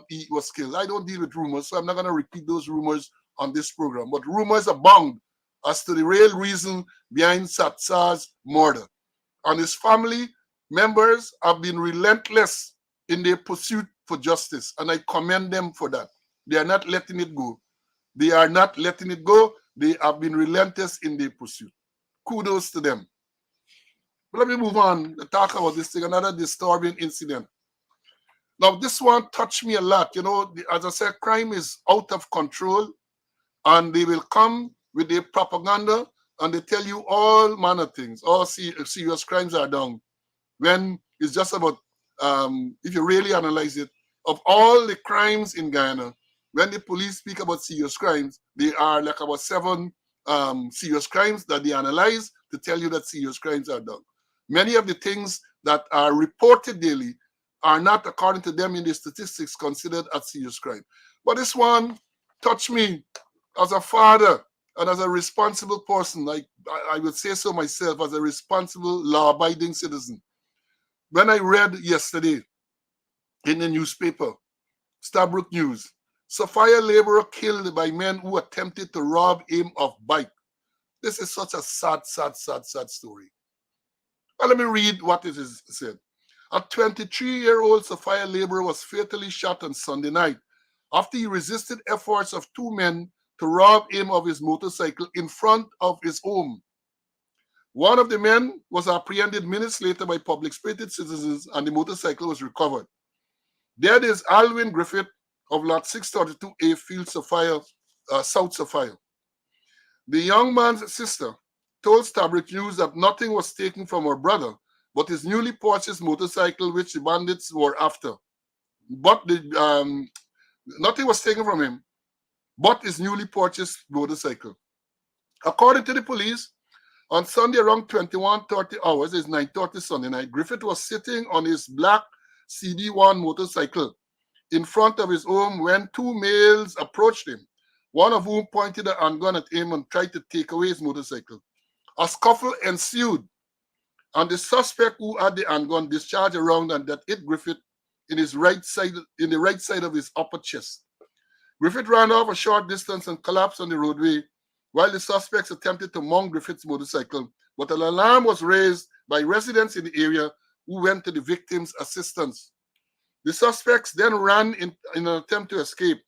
he was killed. I don't deal with rumors, so I'm not going to repeat those rumors on this program. But rumors abound as to the real reason behind Satsa's murder. And his family members have been relentless in their pursuit for justice, and I commend them for that. They are not letting it go. They are not letting it go. They have been relentless in their pursuit. Kudos to them. But let me move on and talk about this thing, another disturbing incident. Now, this one touched me a lot. You know, as I said, crime is out of control, and they will come with their propaganda, and they tell you all manner of things. All serious crimes are down. When it's just about, if you really analyze it, of all the crimes in Guyana, when the police speak about serious crimes, there are like about 7 serious crimes that they analyze to tell you that serious crimes are done. Many of the things that are reported daily are not, according to them in the statistics, considered as serious crime. But this one touched me as a father and as a responsible person. I would say so myself, as a responsible, law-abiding citizen. When I read yesterday in the newspaper, Stabrook News, Sophia laborer killed by men who attempted to rob him of bike. This is such a sad story. Well, let me read what it is said. A 23-year-old Sophia laborer was fatally shot on Sunday night after he resisted efforts of 2 men to rob him of his motorcycle in front of his home. One of the men was apprehended minutes later by public-spirited citizens, and the motorcycle was recovered. Dead is Alwin Griffith of Lot 632A, Field Sophia, South Sophia. The young man's sister told Stabrook News that nothing was taken from her brother, but his newly purchased motorcycle, which the bandits were after. But nothing was taken from him, but his newly purchased motorcycle. According to the police, on Sunday around 21:30 hours, it's 9:30 Sunday night, Griffith was sitting on his black CD1 motorcycle in front of his home when 2 males approached him, one of whom pointed a handgun at him and tried to take away his motorcycle. A scuffle ensued, and the suspect who had the handgun discharged a round and that hit Griffith in the right side of his upper chest. Griffith ran off a short distance and collapsed on the roadway, while the suspects attempted to mount Griffith's motorcycle, but an alarm was raised by residents in the area who went to the victim's assistance. The suspects then ran in an attempt to escape,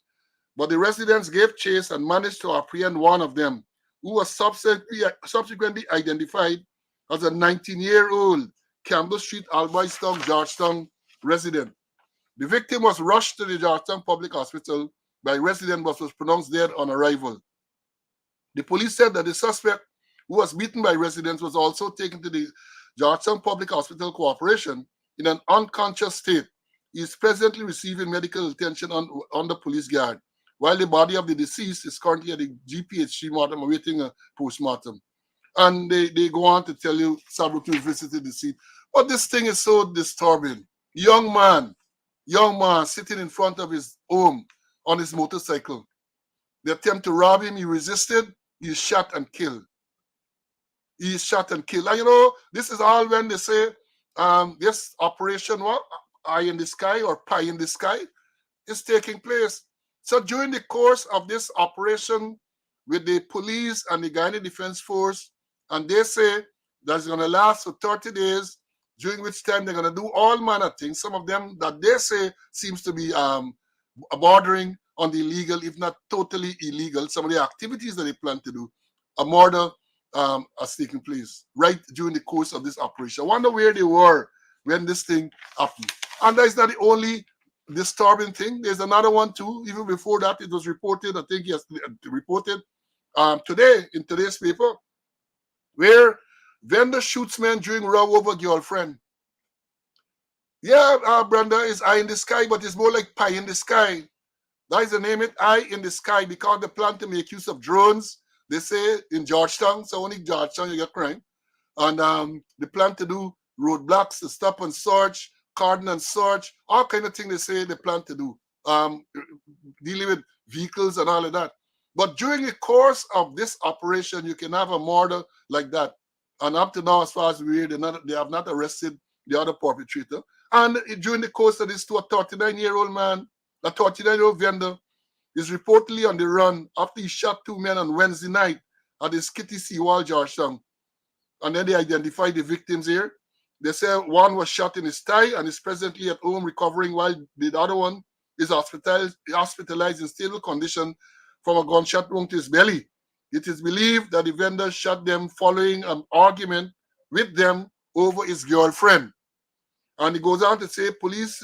but the residents gave chase and managed to apprehend one of them, who was subsequently identified as a 19-year-old Campbell Street, Albistown, Georgetown resident. The victim was rushed to the Georgetown Public Hospital by residents but was pronounced dead on arrival. The police said that the suspect, who was beaten by residents, was also taken to the Georgetown Public Hospital Corporation in an unconscious state. He is presently receiving medical attention under police guard, while the body of the deceased is currently at the GPHC mortem awaiting a postmortem. And they go on to tell you Stabrook News visited the scene. But this thing is so disturbing. Young man sitting in front of his home on his motorcycle. They attempt to rob him. He resisted. He is shot and killed. He is shot and killed. And you know, this is all when they say this operation, Eye in the Sky or Pie in the Sky, is taking place. So during the course of this operation with the police and the Guyana Defense Force, and they say that's going to last for 30 days, during which time they're going to do all manner of things. Some of them that they say seems to be bordering on the illegal, if not totally illegal. Some of the activities that they plan to do, a murder has taken place right during the course of this operation. I wonder where they were when this thing happened. And that's not the only disturbing thing. There's another one too. Even before that, it was reported, I think yes, reported today in today's paper, where vendor shoots man during row over girlfriend. Yeah, Brenda, is eye in the sky, but it's more like pie in the sky. That is the name it, eye in the sky, because they plan to make use of drones. They say in Georgetown, so only Georgetown you get crime. And they plan to do roadblocks to stop and search, cordon and search, all kind of things they say they plan to do, dealing with vehicles and all of that. But during the course of this operation, you can have a murder like that. And up to now, as far as we hear, they have not arrested the other perpetrator. And during the course of this, to a 39-year-old man, a 39-year-old vendor, is reportedly on the run after he shot two men on Wednesday night at the Skitty Seawall, Georgetown. And then they identified the victims here. They say one was shot in his thigh and is presently at home recovering, while the other one is hospitalized in stable condition from a gunshot wound to his belly. It is believed that the vendor shot them following an argument with them over his girlfriend. And it goes on to say police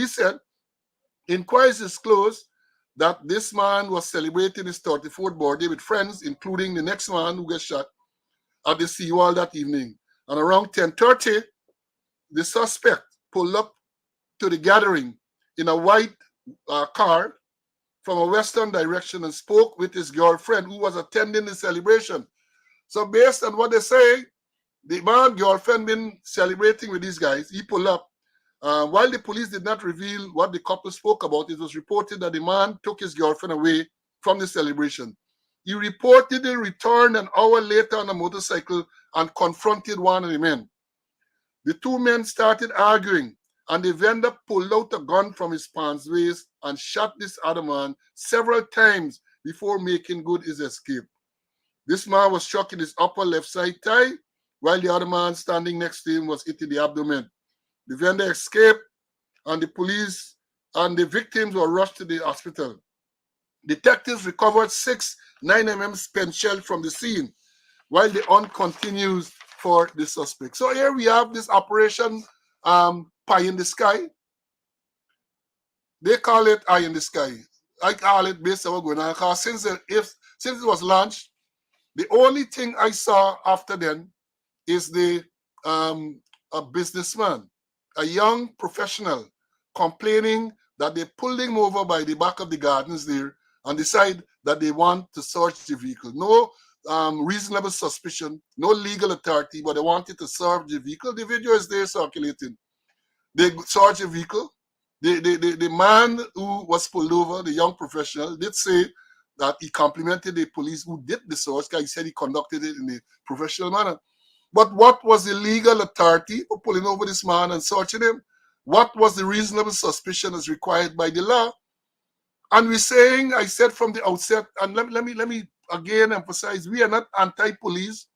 said inquiries disclosed that this man was celebrating his 34th birthday with friends, including the next man who got shot at the seawall that evening. And around 10:30, the suspect pulled up to the gathering in a white car from a western direction and spoke with his girlfriend who was attending the celebration. So based on what they say, the man girlfriend been celebrating with these guys. He pulled up. While the police did not reveal what the couple spoke about, it was reported that the man took his girlfriend away from the celebration. He reportedly returned an hour later on a motorcycle and confronted one of the men. The two men started arguing, and the vendor pulled out a gun from his pants waist and shot this other man several times before making good his escape. This man was struck in his upper left side thigh, while the other man standing next to him was hit in the abdomen. The vendor escaped, and the police and the victims were rushed to the hospital. Detectives recovered 6 9mm spent shells from the scene, while the hunt continues for the suspect. So here we have this operation, pie in the sky. They call it eye in the sky. I call it based on what's going on. Because since it was launched, the only thing I saw after then is a businessman, a young professional, complaining that they pulled him over by the back of the gardens there and decide that they want to search the vehicle. No reasonable suspicion, no legal authority, but they wanted to search the vehicle. The video is there circulating. They searched the vehicle. The man who was pulled over, the young professional, did say that he complimented the police who did the search, because he said he conducted it in a professional manner. But what was the legal authority for pulling over this man and searching him? What was the reasonable suspicion as required by the law? And we're saying, I said from the outset, and let me again emphasize, we are not anti-police.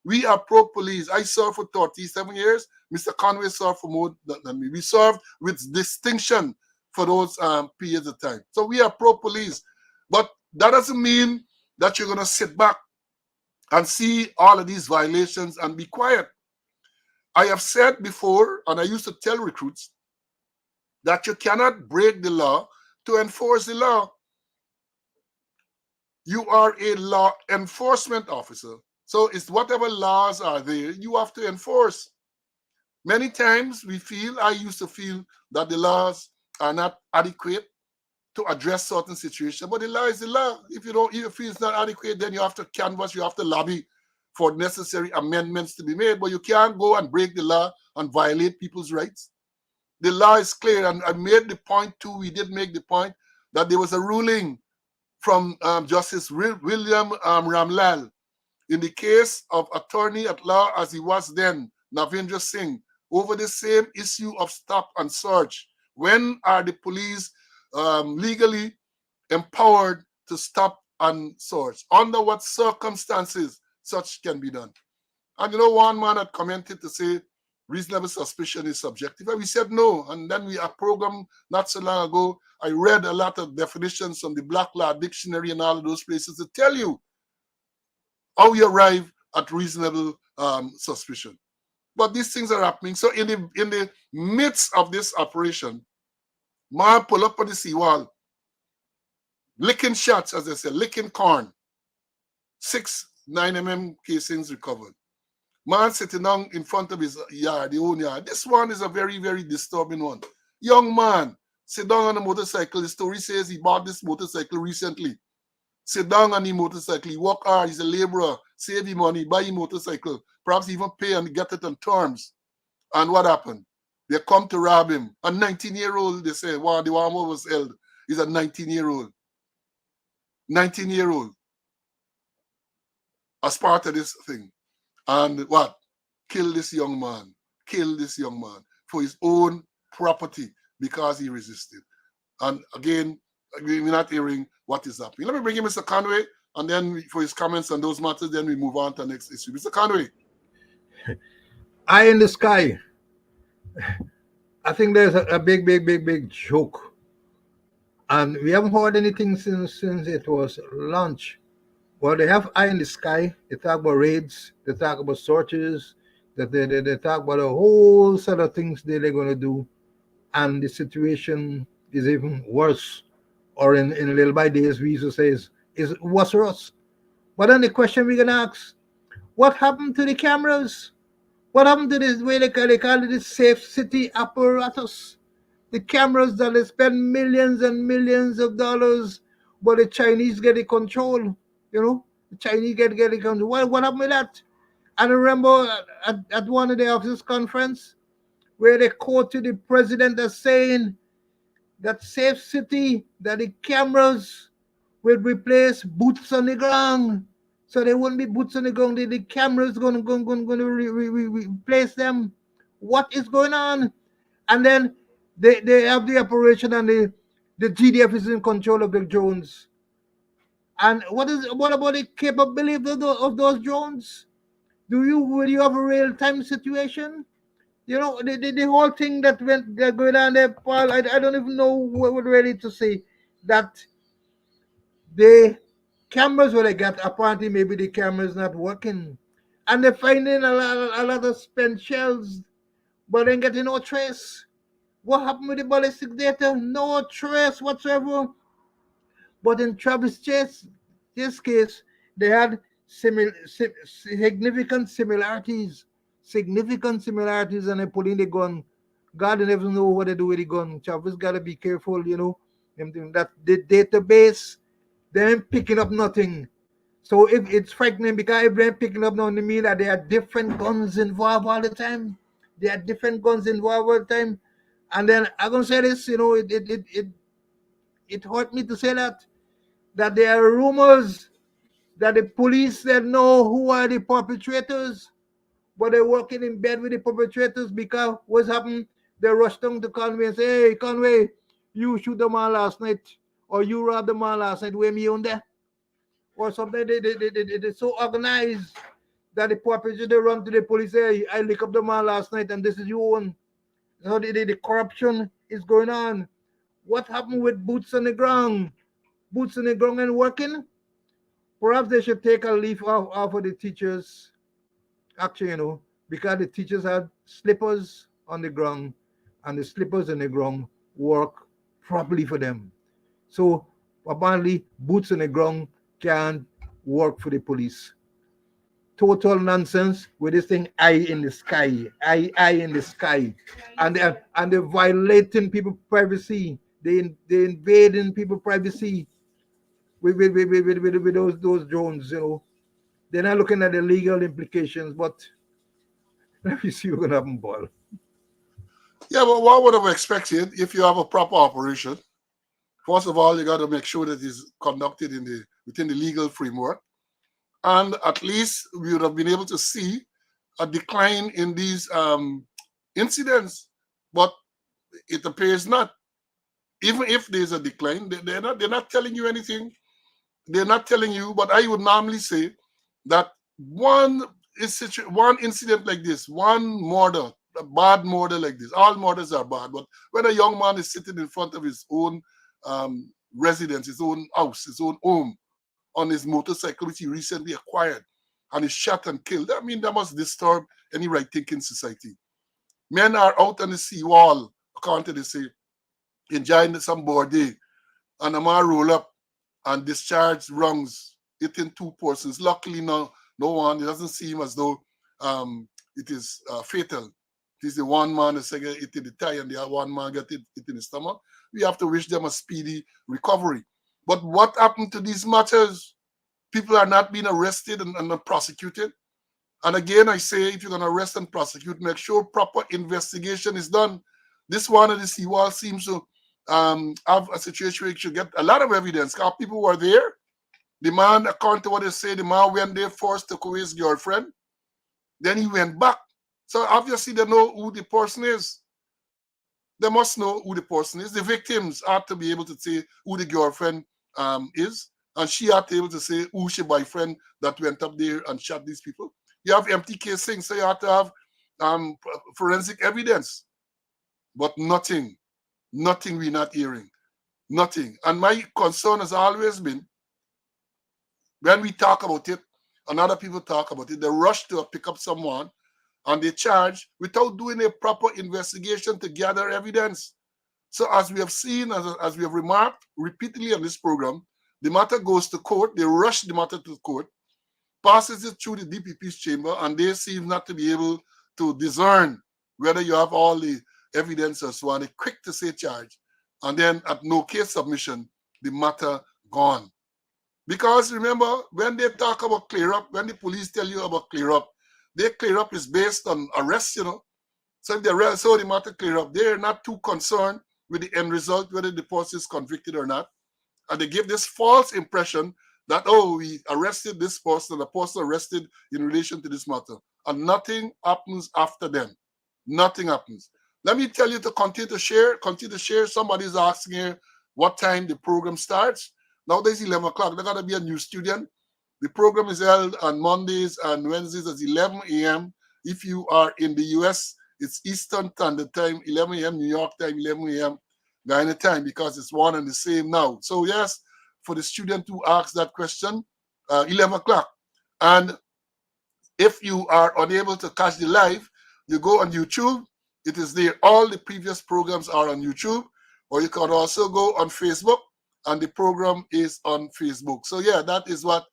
We are pro-police. I served for 37 years. Mr. Conway served for more than me. We served with distinction for those periods of time. So we are pro-police. But that doesn't mean that you're going to sit back and see all of these violations and be quiet. I have said before, and I used to tell recruits, that you cannot break the law to enforce the law. You are a law enforcement officer. So it's whatever laws are there, you have to enforce. Many times I used to feel that the laws are not adequate to address certain situations, but the law is the law. If you feel it's not adequate, then you have to canvass, you have to lobby for necessary amendments to be made, but you can't go and break the law and violate people's rights. The law is clear, and I made the point too, we did make the point that there was a ruling from Justice William Ramlal in the case of attorney at law as he was then, Navendra Singh, over the same issue of stop and search. When are the police legally empowered to stop and search? Under what circumstances such can be done? And one man had commented to say reasonable suspicion is subjective? And we said no. And then a program not so long ago, I read a lot of definitions from the Black Law Dictionary and all of those places to tell you how you arrive at reasonable suspicion. But these things are happening. So in the midst of this operation, man pull up on the seawall, licking shots, as they say, licking corn. 6 9mm casings recovered. Man sitting down in front of his yard, the own yard. This one is a very, very disturbing one. Young man, sit down on a motorcycle. The story says he bought this motorcycle recently. Sit down on the motorcycle. He work hard. He's a laborer. Save him money. Buy a motorcycle. Perhaps even pay and get it on terms. And what happened? They come to rob him. A 19-year-old, they say, wow, the one who was held is a 19-year-old. 19-year-old. As part of this thing. And what? Kill this young man. Kill this young man for his own property because he resisted. And again, we're not hearing what is happening. Let me bring in Mr. Conway, and then for his comments on those matters, then we move on to the next issue. Mr. Conway. Eye in the sky. I think there's a big joke. And we haven't heard anything since it was launched. Well, they have eye in the sky. They talk about raids. They talk about searches. They talk about a whole set of things they're going to do. And the situation is even worse. Or in a little by days, we used to say is worse for us. But then the question we're going to ask, what happened to the cameras? What happened to this way they call it the safe city apparatus? The cameras that they spend millions and millions of dollars, but the Chinese get the control. You know, the Chinese get the control. What happened with that? And I remember at one of the officers' conference where they quoted the president as saying that safe city, that the cameras will replace boots on the ground. So there wouldn't be boots on the ground. The cameras going to replace them. What is going on? And then they have the operation, and the GDF is in control of the drones. And what about the capability of those drones? Will you have a real-time situation? You know, the whole thing that going on there, Paul, I don't even know what really to say. That the cameras where they got, apparently maybe the camera's not working. And they're finding a lot of spent shells, but then getting no trace. What happened with the ballistic data? No trace whatsoever. But in Travis Chase's case, they had significant similarities. Significant similarities, and they put in the gun. God never know what they do with the gun. Travis got to be careful, you know. That the database, they ain't picking up nothing. So if it's frightening, because if they're picking up nothing, it means that there are different guns involved all the time. There are different guns involved all the time. And then I'm gonna say this, you know, it hurt me to say that there are rumors that the police that know who are the perpetrators, but they're working in bed with the perpetrators because what's happened? They rushed down to Conway and say, hey, Conway, you shoot the man last night, or you robbed the man last night, where me on there? Or something. They're so organized that the perpetrator run to the police, hey, I lick up the man last night, and this is your own. So the corruption is going on. What happened with boots on the ground? Boots on the ground and working? Perhaps they should take a leaf off of the teachers, actually, you know, because the teachers had slippers on the ground, and the slippers on the ground work properly for them. So apparently, boots on the ground can't work for the police. Total nonsense with this thing, eye in the sky, eye in the sky, and they're violating people's privacy. They invading people's privacy with those drones. You know, they're not looking at the legal implications. But let me see what's gonna happen, Paul. Yeah, but what would have expected if you have a proper operation? First of all, you got to make sure that it's conducted within the legal framework. And at least we would have been able to see a decline in these incidents. But it appears not. Even if there's a decline, they're not telling you anything. They're not telling you. But I would normally say that one incident like this, one murder, a bad murder like this. All murders are bad, but when a young man is sitting in front of his own residence, his own house, his own home, on his motorcycle, which he recently acquired, and is shot and killed, I mean, that must disturb any right-thinking society. Men are out on the seawall, according to they say, enjoying some body, and a man roll up and discharge rounds, hitting two persons. Luckily, no one. It doesn't seem as though it is fatal. It is the one man that's hit in the thigh and the other one man get hit in the stomach. We have to wish them a speedy recovery. But what happened to these matters? People are not being arrested and not prosecuted. And again, I say, if you're going to arrest and prosecute, make sure proper investigation is done. This one of the seawall seems to have a situation where you should get a lot of evidence. Because people were there. The man, according to what they say, the man went there first, took away his girlfriend. Then he went back. So obviously they know who the person is. They must know who the person is. The victims ought to be able to say who the girlfriend is. And she ought to be able to say who's her boyfriend that went up there and shot these people. You have empty casing, so you have to have forensic evidence. But nothing we're not hearing. Nothing. And my concern has always been, when we talk about it, and other people talk about it, they rush to pick up someone and they charge without doing a proper investigation to gather evidence. So as we have seen, as we have remarked repeatedly on this program, the matter goes to court, they rush the matter to court, passes it through the DPP's chamber, and they seem not to be able to discern whether you have all the evidence or so on. They're quick to say charge. And then at no case submission, the matter gone. Because remember, when they talk about clear up, when the police tell you about clear up, their clear up is based on arrest, So if they arrest, so the matter clear up, they're not too concerned with the end result, whether the person is convicted or not. And they give this false impression that, oh, we arrested this person, the person arrested in relation to this matter. And nothing happens after them. Nothing happens. Let me tell you to continue to share. Somebody's asking here what time the program starts. Nowadays, 11 o'clock. There's got to be a new student. The program is held on Mondays and Wednesdays at 11 a.m. If you are in the U.S., it's Eastern Standard Time, 11 a.m. New York time, 11 a.m. Guyana time, because it's one and the same now. So yes, for the student who asked that question, 11 o'clock. And if you are unable to catch the live, you go on YouTube. It is there. All the previous programs are on YouTube. Or you can also go on Facebook, and the program is on Facebook. So yeah, that is what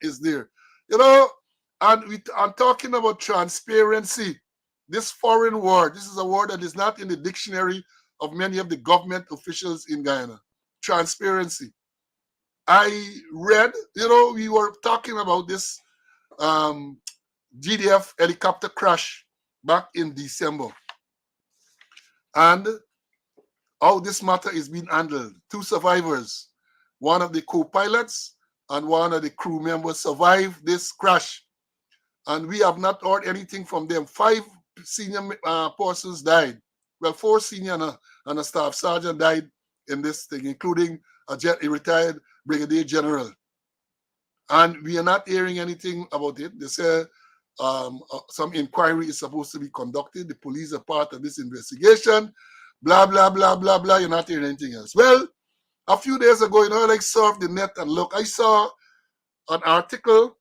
is there. And I'm talking about transparency. This foreign word, this is a word that is not in the dictionary of many of the government officials in Guyana. Transparency. I read, we were talking about this GDF helicopter crash back in December. And how this matter is being handled. Two survivors, one of the co-pilots and one of the crew members survived this crash. And we have not heard anything from them. 5 senior persons died. Well, 4 senior and a staff sergeant died in this thing, including a retired brigadier general. And we are not hearing anything about it. They say some inquiry is supposed to be conducted. The police are part of this investigation. Blah, blah, blah, blah, blah. You're not hearing anything else. Well, a few days ago, I surfed the net and look, I saw an article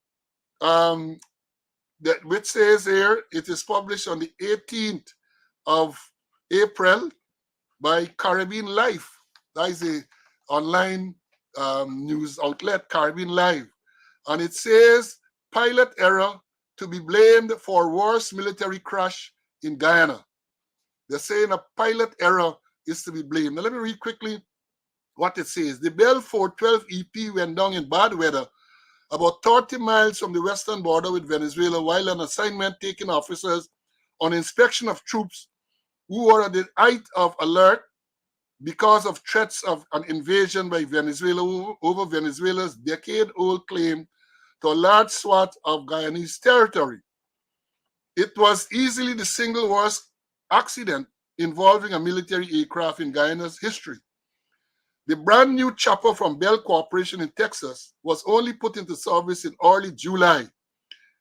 which says here it is published on the 18th of April by Caribbean Life. That is an online news outlet, Caribbean Live. And it says, pilot error to be blamed for worst military crash in Guyana. They're saying a pilot error is to be blamed. Now let me read quickly what it says. The Bell 412 EP went down in bad weather about 30 miles from the western border with Venezuela while on assignment taking officers on inspection of troops who were at the height of alert because of threats of an invasion by Venezuela over Venezuela's decade-old claim to a large swath of Guyanese territory. It was easily the single worst accident involving a military aircraft in Guyana's history. The brand new chopper from Bell Corporation in Texas was only put into service in early July.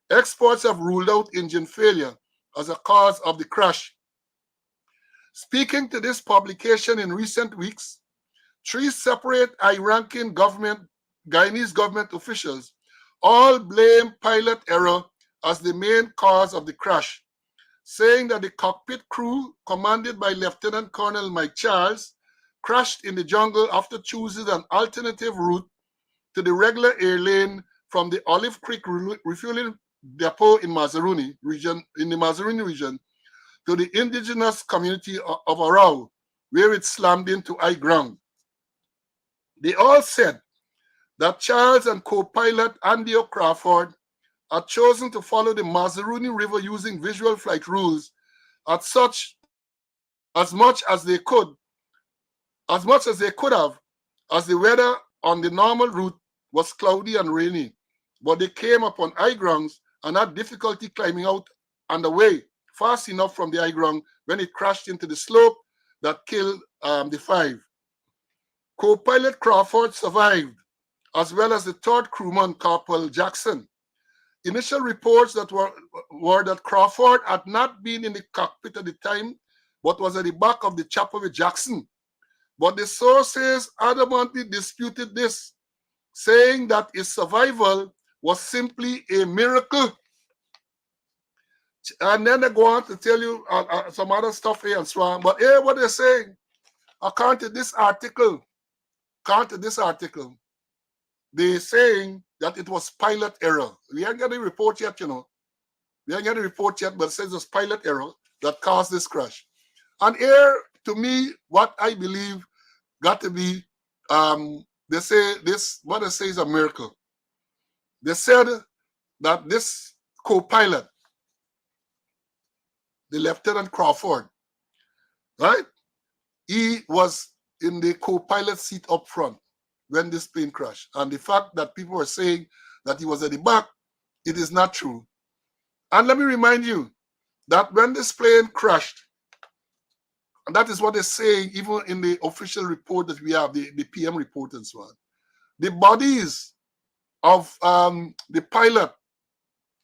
Experts have ruled out engine failure as a cause of the crash. Speaking to this publication in recent weeks, 3 separate high-ranking Guyanese government officials all blame pilot error as the main cause of the crash, saying that the cockpit crew, commanded by Lieutenant Colonel Mike Charles, crashed in the jungle after choosing an alternative route to the regular air lane from the Olive Creek refueling depot in the Mazaruni region to the indigenous community of Arau, where it slammed into high ground. They all said that Charles and co-pilot Andy Crawford had chosen to follow the Mazaruni River using visual flight rules as much as they could have, as the weather on the normal route was cloudy and rainy, but they came upon high grounds and had difficulty climbing out and away fast enough from the high ground when it crashed into the slope that killed the 5. Co-pilot Crawford survived, as well as the 3rd crewman, Corporal Jackson. Initial reports that were that Crawford had not been in the cockpit at the time, but was at the back of the chopper with Jackson. But the sources adamantly disputed this, saying that his survival was simply a miracle. And then they go on to tell you some other stuff here and so on. But here what they're saying, according to this article, they're saying that it was pilot error. We ain't got a report yet, We ain't got a report yet, but it says it was pilot error that caused this crash. And here, to me, what I believe got to be, they say this, what they say is a miracle. They said that this co-pilot, the Lieutenant Crawford, right? He was in the co-pilot seat up front when this plane crashed. And the fact that people were saying that he was at the back, it is not true. And let me remind you that when this plane crashed, and that is what they're saying even in the official report that we have, the PM report and so on, the bodies of the pilot,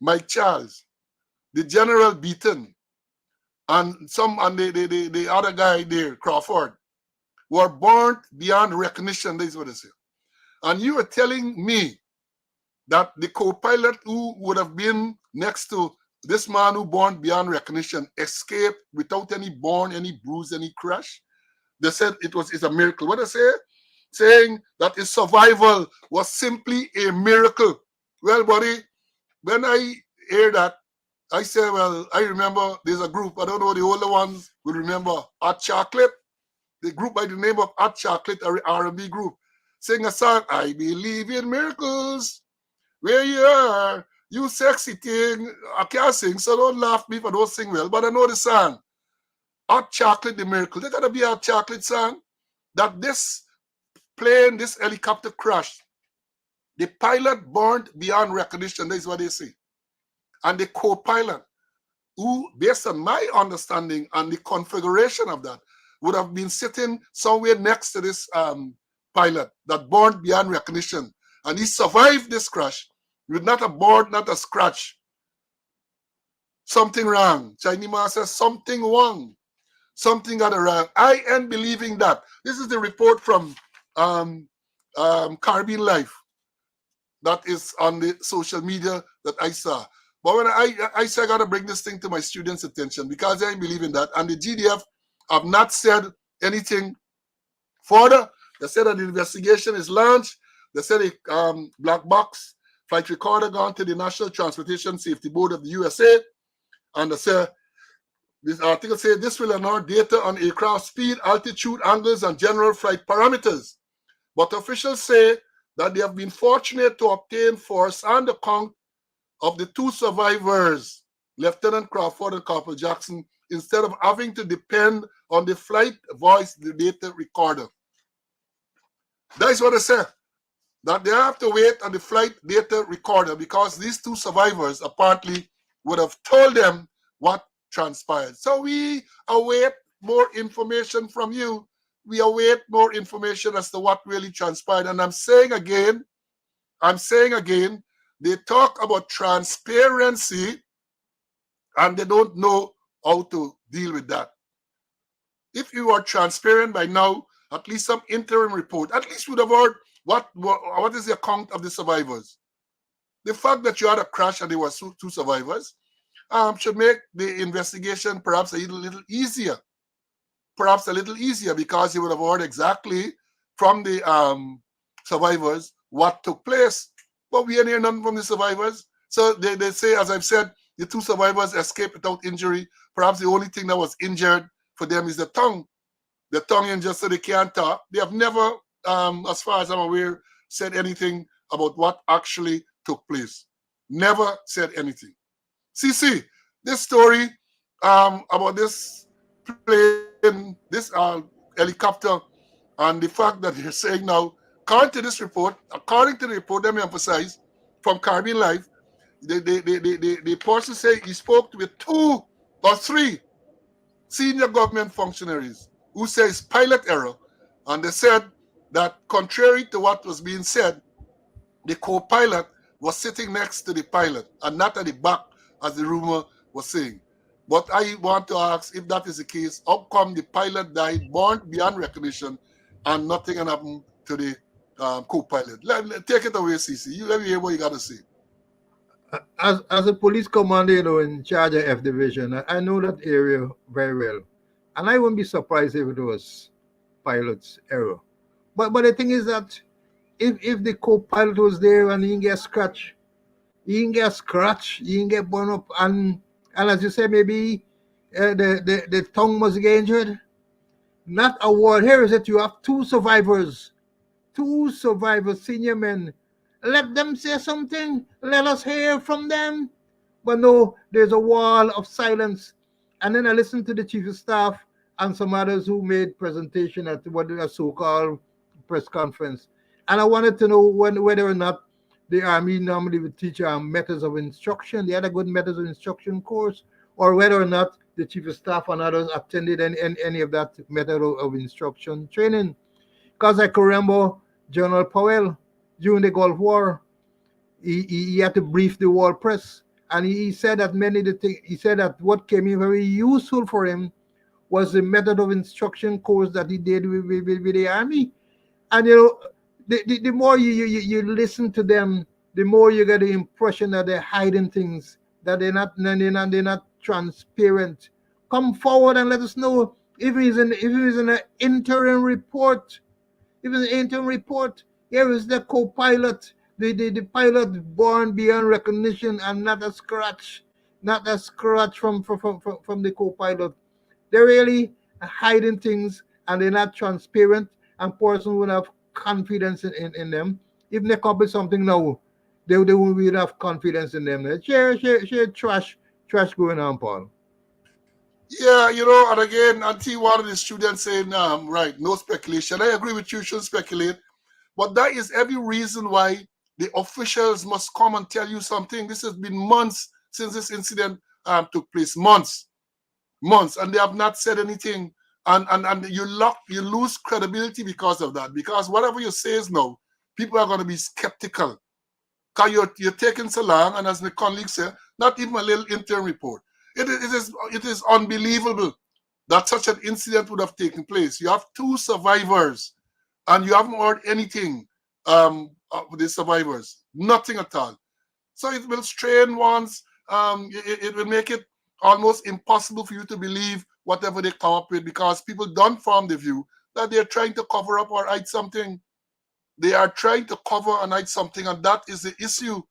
Mike Charles, the General Beaton, and the other guy there, Crawford, were burnt beyond recognition. That is what they say. And you are telling me that the co-pilot who would have been next to this man who burned beyond recognition escaped without any burn, any bruise, any crash? They said it's a miracle. What they say? Saying that his survival was simply a miracle. Well, buddy, when I hear that, I say, well, I remember there's a group, I don't know, the older ones will remember Hot Chocolate. The group by the name of Hot Chocolate, R&B group, sing a song, I believe in miracles. Where you are, you sexy thing. I can't sing, so don't laugh me if I don't sing well, but I know the song. Hot Chocolate, the miracle. There gotta be a Hot Chocolate song that this plane, this helicopter crashed. The pilot burned beyond recognition, that is what they say. And the co-pilot, who, based on my understanding and the configuration of that, would have been sitting somewhere next to this pilot that burned beyond recognition. And he survived this crash with not a burn, not a scratch. Something wrong. Chinese man says something wrong. Something got wrong. I am believing that. This is the report from Caribbean Life that is on the social media that I saw. But when I say I got to bring this thing to my students' attention because I believe in that. And the GDF have not said anything further. They said that the investigation is launched. They said a black box flight recorder gone to the National Transportation Safety Board of the USA. And they say, this article says this will unearth data on aircraft speed, altitude, angles, and general flight parameters. But officials say that they have been fortunate to obtain first-hand account of the 2 survivors, Lieutenant Crawford and Corporal Jackson, instead of having to depend on the flight voice data recorder. That is what they say, that they have to wait on the flight data recorder because these 2 survivors apparently would have told them what transpired. So we await more information from you. We await more information as to what really transpired. And I'm saying again, they talk about transparency and they don't know how to deal with that. If you are transparent by now, at least some interim report, at least would have heard what is the account of the survivors. The fact that you had a crash and there were two survivors should make the investigation perhaps a little easier. Perhaps a little easier, because you would have heard exactly from the survivors what took place. But we didn't hear nothing from the survivors. So they say, as I've said, the two survivors escaped without injury. Perhaps the only thing that was injured for them is the tongue. The tongue injured, so they can't talk. They have never, as far as I'm aware, said anything about what actually took place. Never said anything. CC, this story about this plane, this helicopter, and the fact that they're saying now, according to the report, let me emphasize, from Caribbean Life, the person say he spoke with 2 or 3 senior government functionaries who says pilot error, and they said that contrary to what was being said, the co-pilot was sitting next to the pilot and not at the back, as the rumor was saying. But I want to ask, if that is the case, how come the pilot died born beyond recognition and nothing happened to the co-pilot? Take it away, CC. Let me hear what you got to say. As a police commander, in charge of F Division, I know that area very well. And I wouldn't be surprised if it was pilot's error. But the thing is that if the co-pilot was there and he didn't get scratched, he didn't get burned up, and as you say, maybe the tongue was injured. Not a word. Here is it, you have 2 survivors, senior men. Let them say something. Let us hear from them. But no, there's a wall of silence. And then I listened to the chief of staff and some others who made presentation at what a so-called press conference. And I wanted to know whether or not the Army normally would teach methods of instruction. They had a good methods of instruction course, or whether or not the chief of staff and others attended any of that method of instruction training. Because I can remember General Powell during the Gulf War, he had to brief the world press, and he said that he said that what came in very useful for him was the method of instruction course that he did with the Army. And the more you listen to them, the more you get the impression that they're hiding things, that they're not transparent. Come forward and let us know if it's an interim report. If it's an interim report, here is the co-pilot, the pilot born beyond recognition, and not a scratch from the co-pilot. They're really hiding things, and they're not transparent, and person would have confidence in them. If they copy something now, they won't have confidence in them. Share trash going on, Paul. Yeah, and again, until one of the students saying, right, no speculation. I agree with you, shouldn't speculate. But that is every reason why the officials must come and tell you something. This has been months since this incident took place. Months, and they have not said anything. And you lose credibility because of that. Because whatever you say is now, people are going to be skeptical. Because you're taking so long, and as my colleague said, not even a little interim report. It is unbelievable that such an incident would have taken place. You have 2 survivors, and you haven't heard anything of the survivors. Nothing at all. So it will strain one's, it will make it almost impossible for you to believe whatever they come up with, because people don't form the view that they're trying to cover up or hide something. They are trying to cover and hide something, and that is the issue.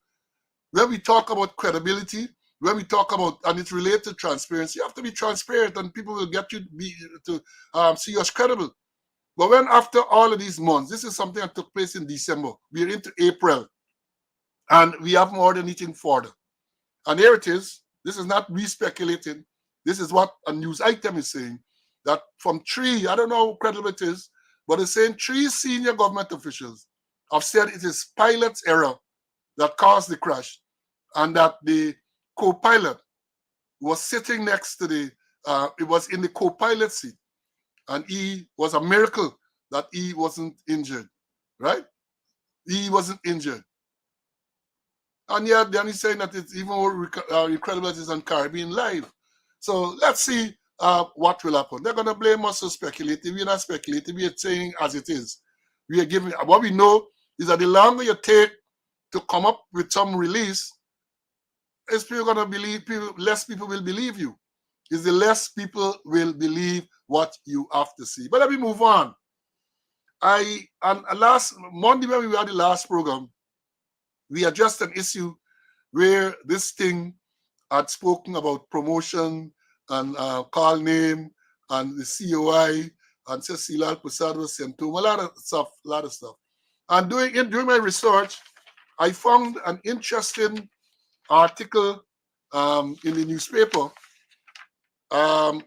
When we talk about credibility, when we talk about, and it's related to transparency, you have to be transparent, and people will get you to see you as credible. But when after all of these months, this is something that took place in December, we're into April, and we haven't heard anything further. And here it is. This is not re-speculating. This is what a news item is saying, that from 3, I don't know how credible it is, but it's saying 3 senior government officials have said it is pilot's error that caused the crash, and that the co-pilot was sitting next to it was in the co-pilot seat, and he was a miracle that he wasn't injured, right? He wasn't injured. And yet then he's saying that it's even more incredible that it's on Caribbean Live. So let's see what will happen. They're going to blame us for speculating. We're not speculating. We're saying as it is. We are giving, what we know is that the longer you take to come up with some release, is people going to believe, less people will believe you. Is the less people will believe what you have to see. But let me move on. Last Monday when we had the last program, we addressed an issue where this thing had spoken about promotion and call name and the COI and Cecil Prasad was sent to a lot of stuff. And during my research, I found an interesting article in the newspaper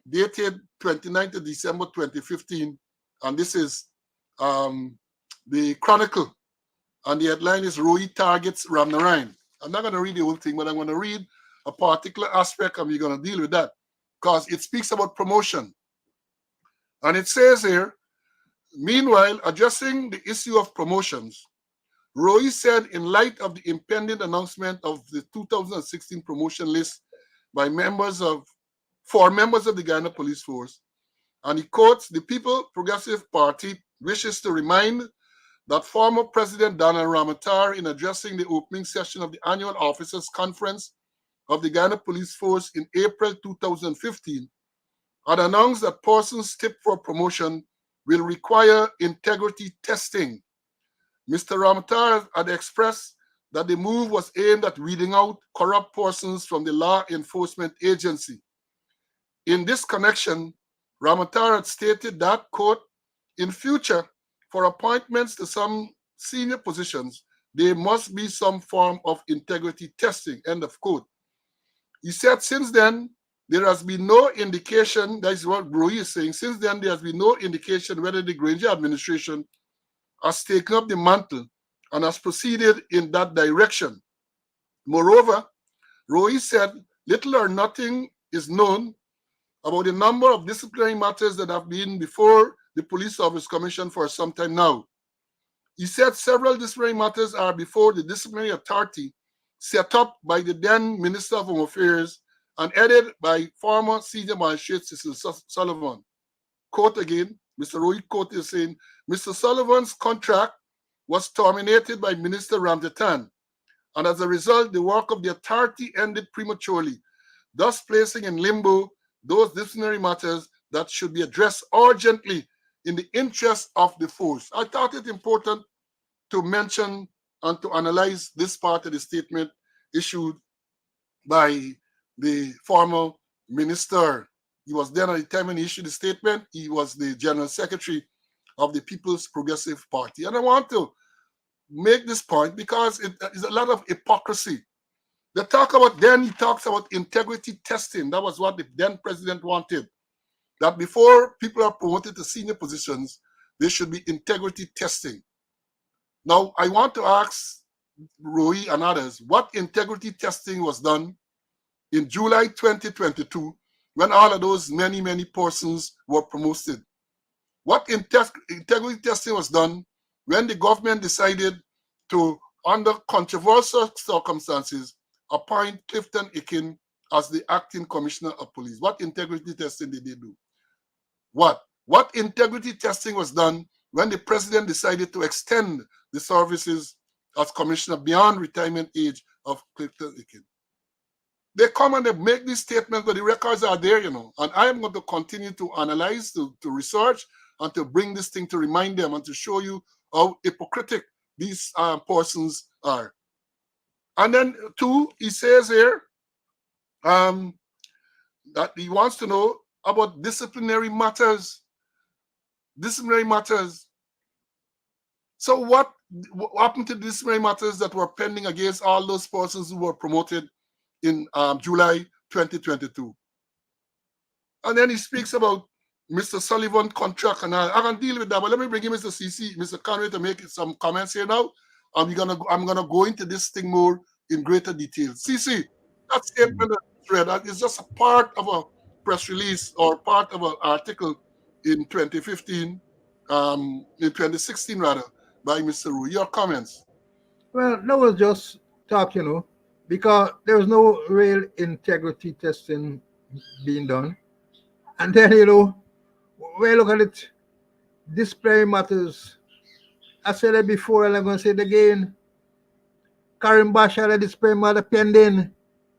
dated 29th of December 2015, and this is the Chronicle, and the headline is Roy Targets Ramnarine. I'm not going to read the whole thing, but I'm going to read a particular aspect, and we're going to deal with that because it speaks about promotion. And it says here, meanwhile, addressing the issue of promotions, Roy said in light of the impending announcement of the 2016 promotion list by members of the Ghana Police Force, and he quotes, the People Progressive Party wishes to remind that former President Donald Ramotar, in addressing the opening session of the annual officers conference of the Ghana Police Force in April 2015, had announced that persons tipped for promotion will require integrity testing. Mr. Ramotar had expressed that the move was aimed at weeding out corrupt persons from the law enforcement agency. In this connection, Ramotar had stated that, quote, in future, for appointments to some senior positions, there must be some form of integrity testing, end of quote. He said since then, there has been no indication, that is what Roy is saying, since then there has been no indication whether the Granger administration has taken up the mantle and has proceeded in that direction. Moreover, Roy said little or nothing is known about the number of disciplinary matters that have been before the Police Service Commission for some time now. He said several disciplinary matters are before the disciplinary authority set up by the then Minister of Home Affairs and headed by former senior magistrate Cecil Sullivan. Quote again, Mr. Roy Quote is saying, Mr. Sullivan's contract was terminated by Minister Ramjatan, and as a result, the work of the authority ended prematurely, thus placing in limbo those disciplinary matters that should be addressed urgently in the interest of the force. I thought it important to mention and to analyze this part of the statement issued by the former minister. He was then at the time when he issued the statement, he was the General Secretary of the People's Progressive Party. And I want to make this point because it is a lot of hypocrisy. He talks about integrity testing. That was what the then president wanted. That before people are promoted to senior positions, there should be integrity testing. Now, I want to ask Roy and others, what integrity testing was done in July 2022 when all of those many persons were promoted? What integrity testing was done when the government decided to, under controversial circumstances, appoint Clifton Ikin as the acting commissioner of police? What integrity testing did they do? What integrity testing was done when the president decided to extend the services as commissioner beyond retirement age of Clifton Ikin? They come and they make these statements, but the records are there, and I am going to continue to analyze, to research, and to bring this thing to remind them and to show you how hypocritical these persons are. And then, two, he says here that he wants to know about disciplinary matters. Disciplinary matters. So what happened to disciplinary matters that were pending against all those persons who were promoted in July 2022? And then he speaks about Mr. Sullivan contract, and I can deal with that, but let me bring in Mr. CC, Mr. Conway, to make some comments here now. I'm gonna go into this thing more in greater detail. CC, that statement that I read, that is just a part of a press release or part of an article in 2015, in 2016 rather, by Mr. Roy. Your comments? Well, that was just talk, because there was no real integrity testing being done. And then, you know, when you look at it, disciplinary matters. I said it before and I'm going to say it again. Karim Bashar had disciplinary matter pending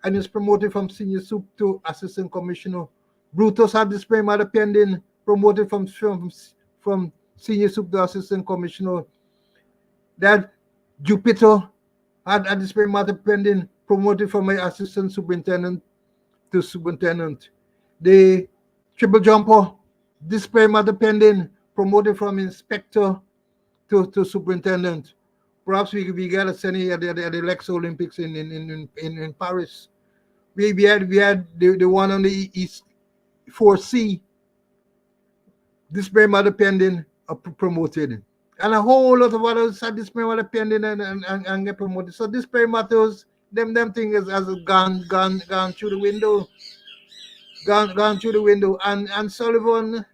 and is promoted from senior soup to assistant commissioner. Brutus had disciplinary matter pending, promoted from senior soup to assistant commissioner. That Jupiter had a disciplinary matter pending, promoted from my assistant superintendent to superintendent. The triple jumper, disciplinary matter pending, promoted from inspector to superintendent. Perhaps we got to send it at the Lex Olympics in Paris. We had the one on the East 4C, disciplinary matter pending, promoted. And a whole lot of others had disciplinary matter pending and get promoted. So disciplinary matters, them things has gone through the window. Gone through the window. And Sullivan,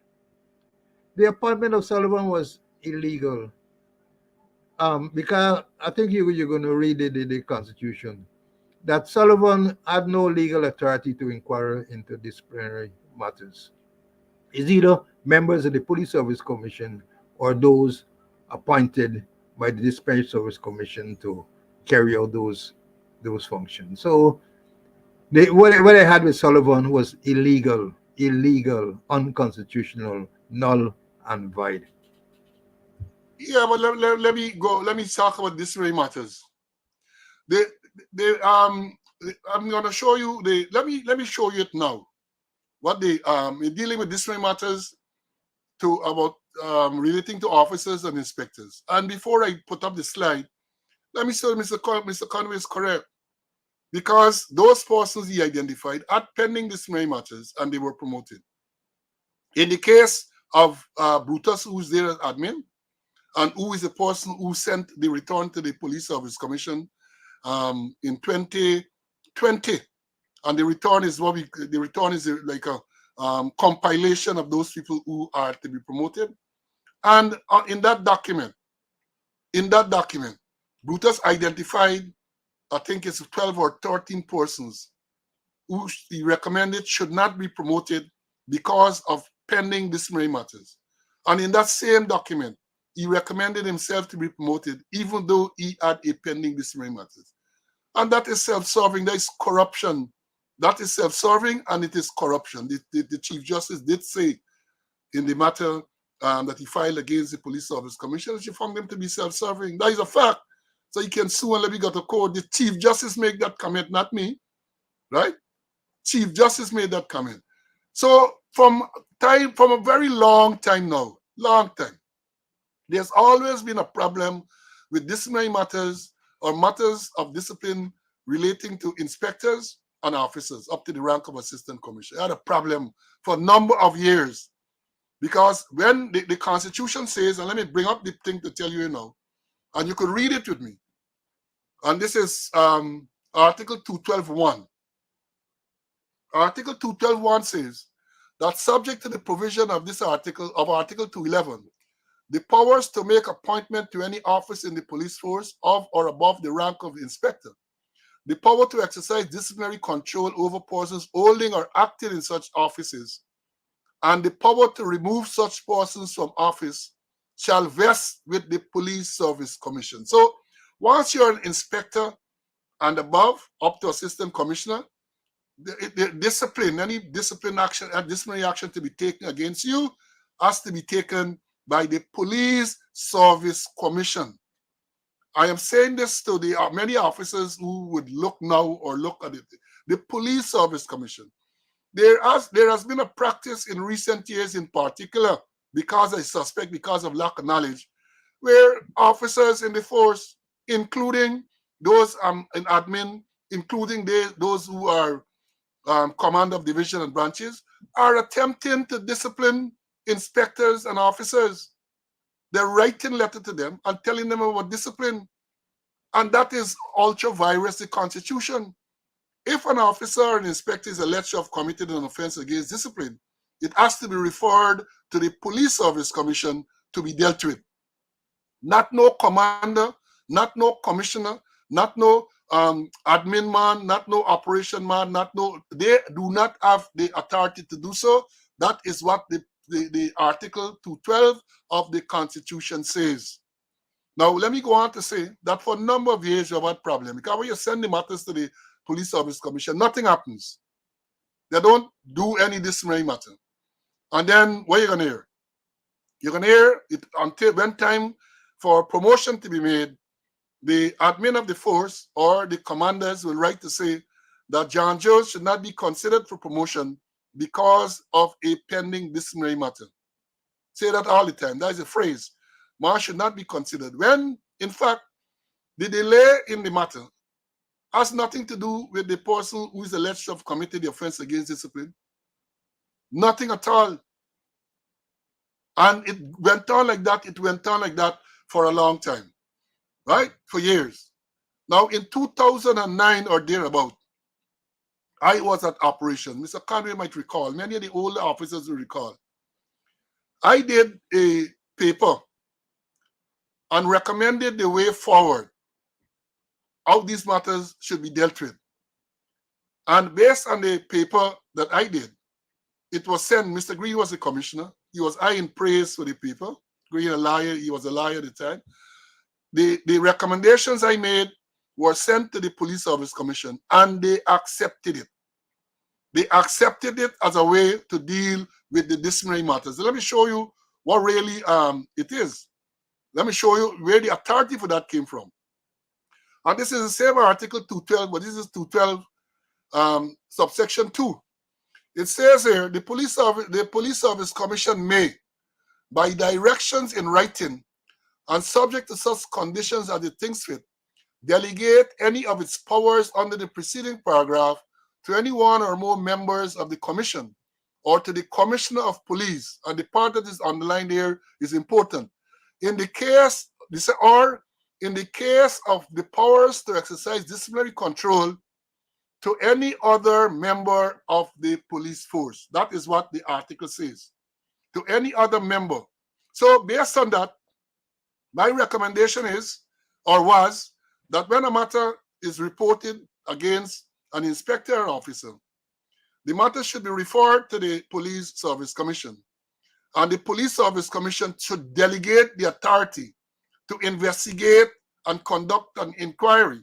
the appointment of Sullivan was illegal. Because I think you're going to read the Constitution, that Sullivan had no legal authority to inquire into disciplinary matters. It's either members of the Police Service Commission or those appointed by the Disciplinary Service Commission to carry out those functions. So what I had with Sullivan was illegal, unconstitutional, null and void. Yeah, but let me go. Let me talk about disciplinary matters. I'm gonna show you let me show you it now. What in dealing with disciplinary matters about relating to officers and inspectors. And before I put up the slide, let me say Mr. Conway is correct, because those persons he identified are pending disciplinary matters and they were promoted. In the case of Brutus, who's there as admin, and who is the person who sent the return to the Police Service Commission in 2020, and the return is like a compilation of those people who are to be promoted. And in that document, Brutus identified, I think it's 12 or 13 persons who he recommended should not be promoted because of pending disciplinary matters. And in that same document, he recommended himself to be promoted, even though he had a pending disciplinary matters. And that is self-serving. That is corruption. That is self-serving, and it is corruption. The Chief Justice did say in the matter that he filed against the Police Service Commission, that she found them to be self-serving. That is a fact. So he can sue and let me go to court. The Chief Justice made that comment, not me, right? Chief Justice made that comment. So from a very long time now, there's always been a problem with disciplinary matters or matters of discipline relating to inspectors and officers up to the rank of assistant commissioner. I had a problem for a number of years, because when the Constitution says, and let me bring up the thing to tell you now, and you could read it with me. And this is Article 212.1. Article 212.1 says that subject to the provision of this article, of Article 211, the powers to make appointment to any office in the police force of or above the rank of the inspector, the power to exercise disciplinary control over persons holding or acting in such offices, and the power to remove such persons from office shall vest with the Police Service Commission. So once you're an inspector and above, up to assistant commissioner, the discipline, any disciplinary action to be taken against you has to be taken by the Police Service Commission. I am saying this to the many officers who would look now or look at it. The Police Service Commission. There has been a practice in recent years, in particular, because I suspect because of lack of knowledge, where officers in the force, including those in admin, including those who are command of division and branches, are attempting to discipline inspectors and officers. They're writing letter to them and telling them about discipline. And that is ultra virus the Constitution. If an officer or an inspector is alleged to have committed an offense against discipline, it has to be referred to the Police Service Commission to be dealt with. Not no commander, not no commissioner, not no admin man, not no operation man, not no. They do not have the authority to do so. That is what the Article 212 of the Constitution says. Now, let me go on to say that for a number of years, you've had problem because when you send the matters to the Police Service Commission, nothing happens. They don't do any disciplinary matter. And then what are you going to hear? You're going to hear it until when time for promotion to be made, the admin of the force or the commanders will write to say that John Jones should not be considered for promotion because of a pending disciplinary matter. Say that all the time. That is a phrase. Man should not be considered. When, in fact, the delay in the matter has nothing to do with the person who is alleged to have committed the offense against discipline. Nothing at all. And it went on like that. It went on like that for a long time, right? For years. Now, in 2009 or thereabout, I was at operation. Mr. Conway might recall. Many of the older officers will recall. I did a paper and recommended the way forward, how these matters should be dealt with. And based on the paper that I did, it was sent. Mr. Green was the commissioner. He was high in praise for the paper. Green, a liar, he was a liar at the time. The recommendations I made were sent to the Police Service Commission, and they accepted it. They accepted it as a way to deal with the disciplinary matters. Let me show you what really it is. Let me show you where the authority for that came from. And this is the same Article 212, but this is 212 subsection 2. It says here, the Police Service Commission may, by directions in writing and subject to such conditions as it thinks fit, delegate any of its powers under the preceding paragraph to any one or more members of the Commission or to the Commissioner of Police. And the part that is underlined here is important. In the case, in the case of the powers to exercise disciplinary control to any other member of the police force. That is what the article says. To any other member. So based on that, my recommendation is, or was, that when a matter is reported against an inspector or officer, the matter should be referred to the Police Service Commission. And the Police Service Commission should delegate the authority to investigate and conduct an inquiry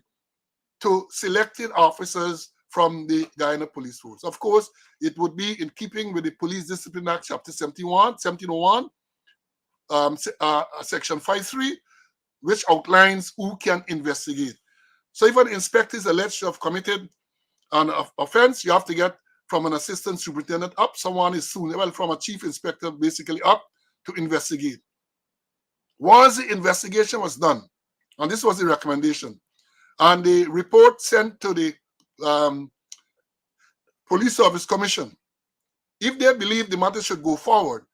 to selected officers from the Guyana Police Force. Of course, it would be in keeping with the Police Discipline Act, Chapter 1701, Section 5.3, which outlines who can investigate. So if an inspector is alleged to have committed an offense, you have to get from an assistant superintendent up, someone is soon, well, from a chief inspector basically up to investigate. Once the investigation was done, and this was the recommendation, and the report sent to the Police Service Commission, if they believe the matter should go forward,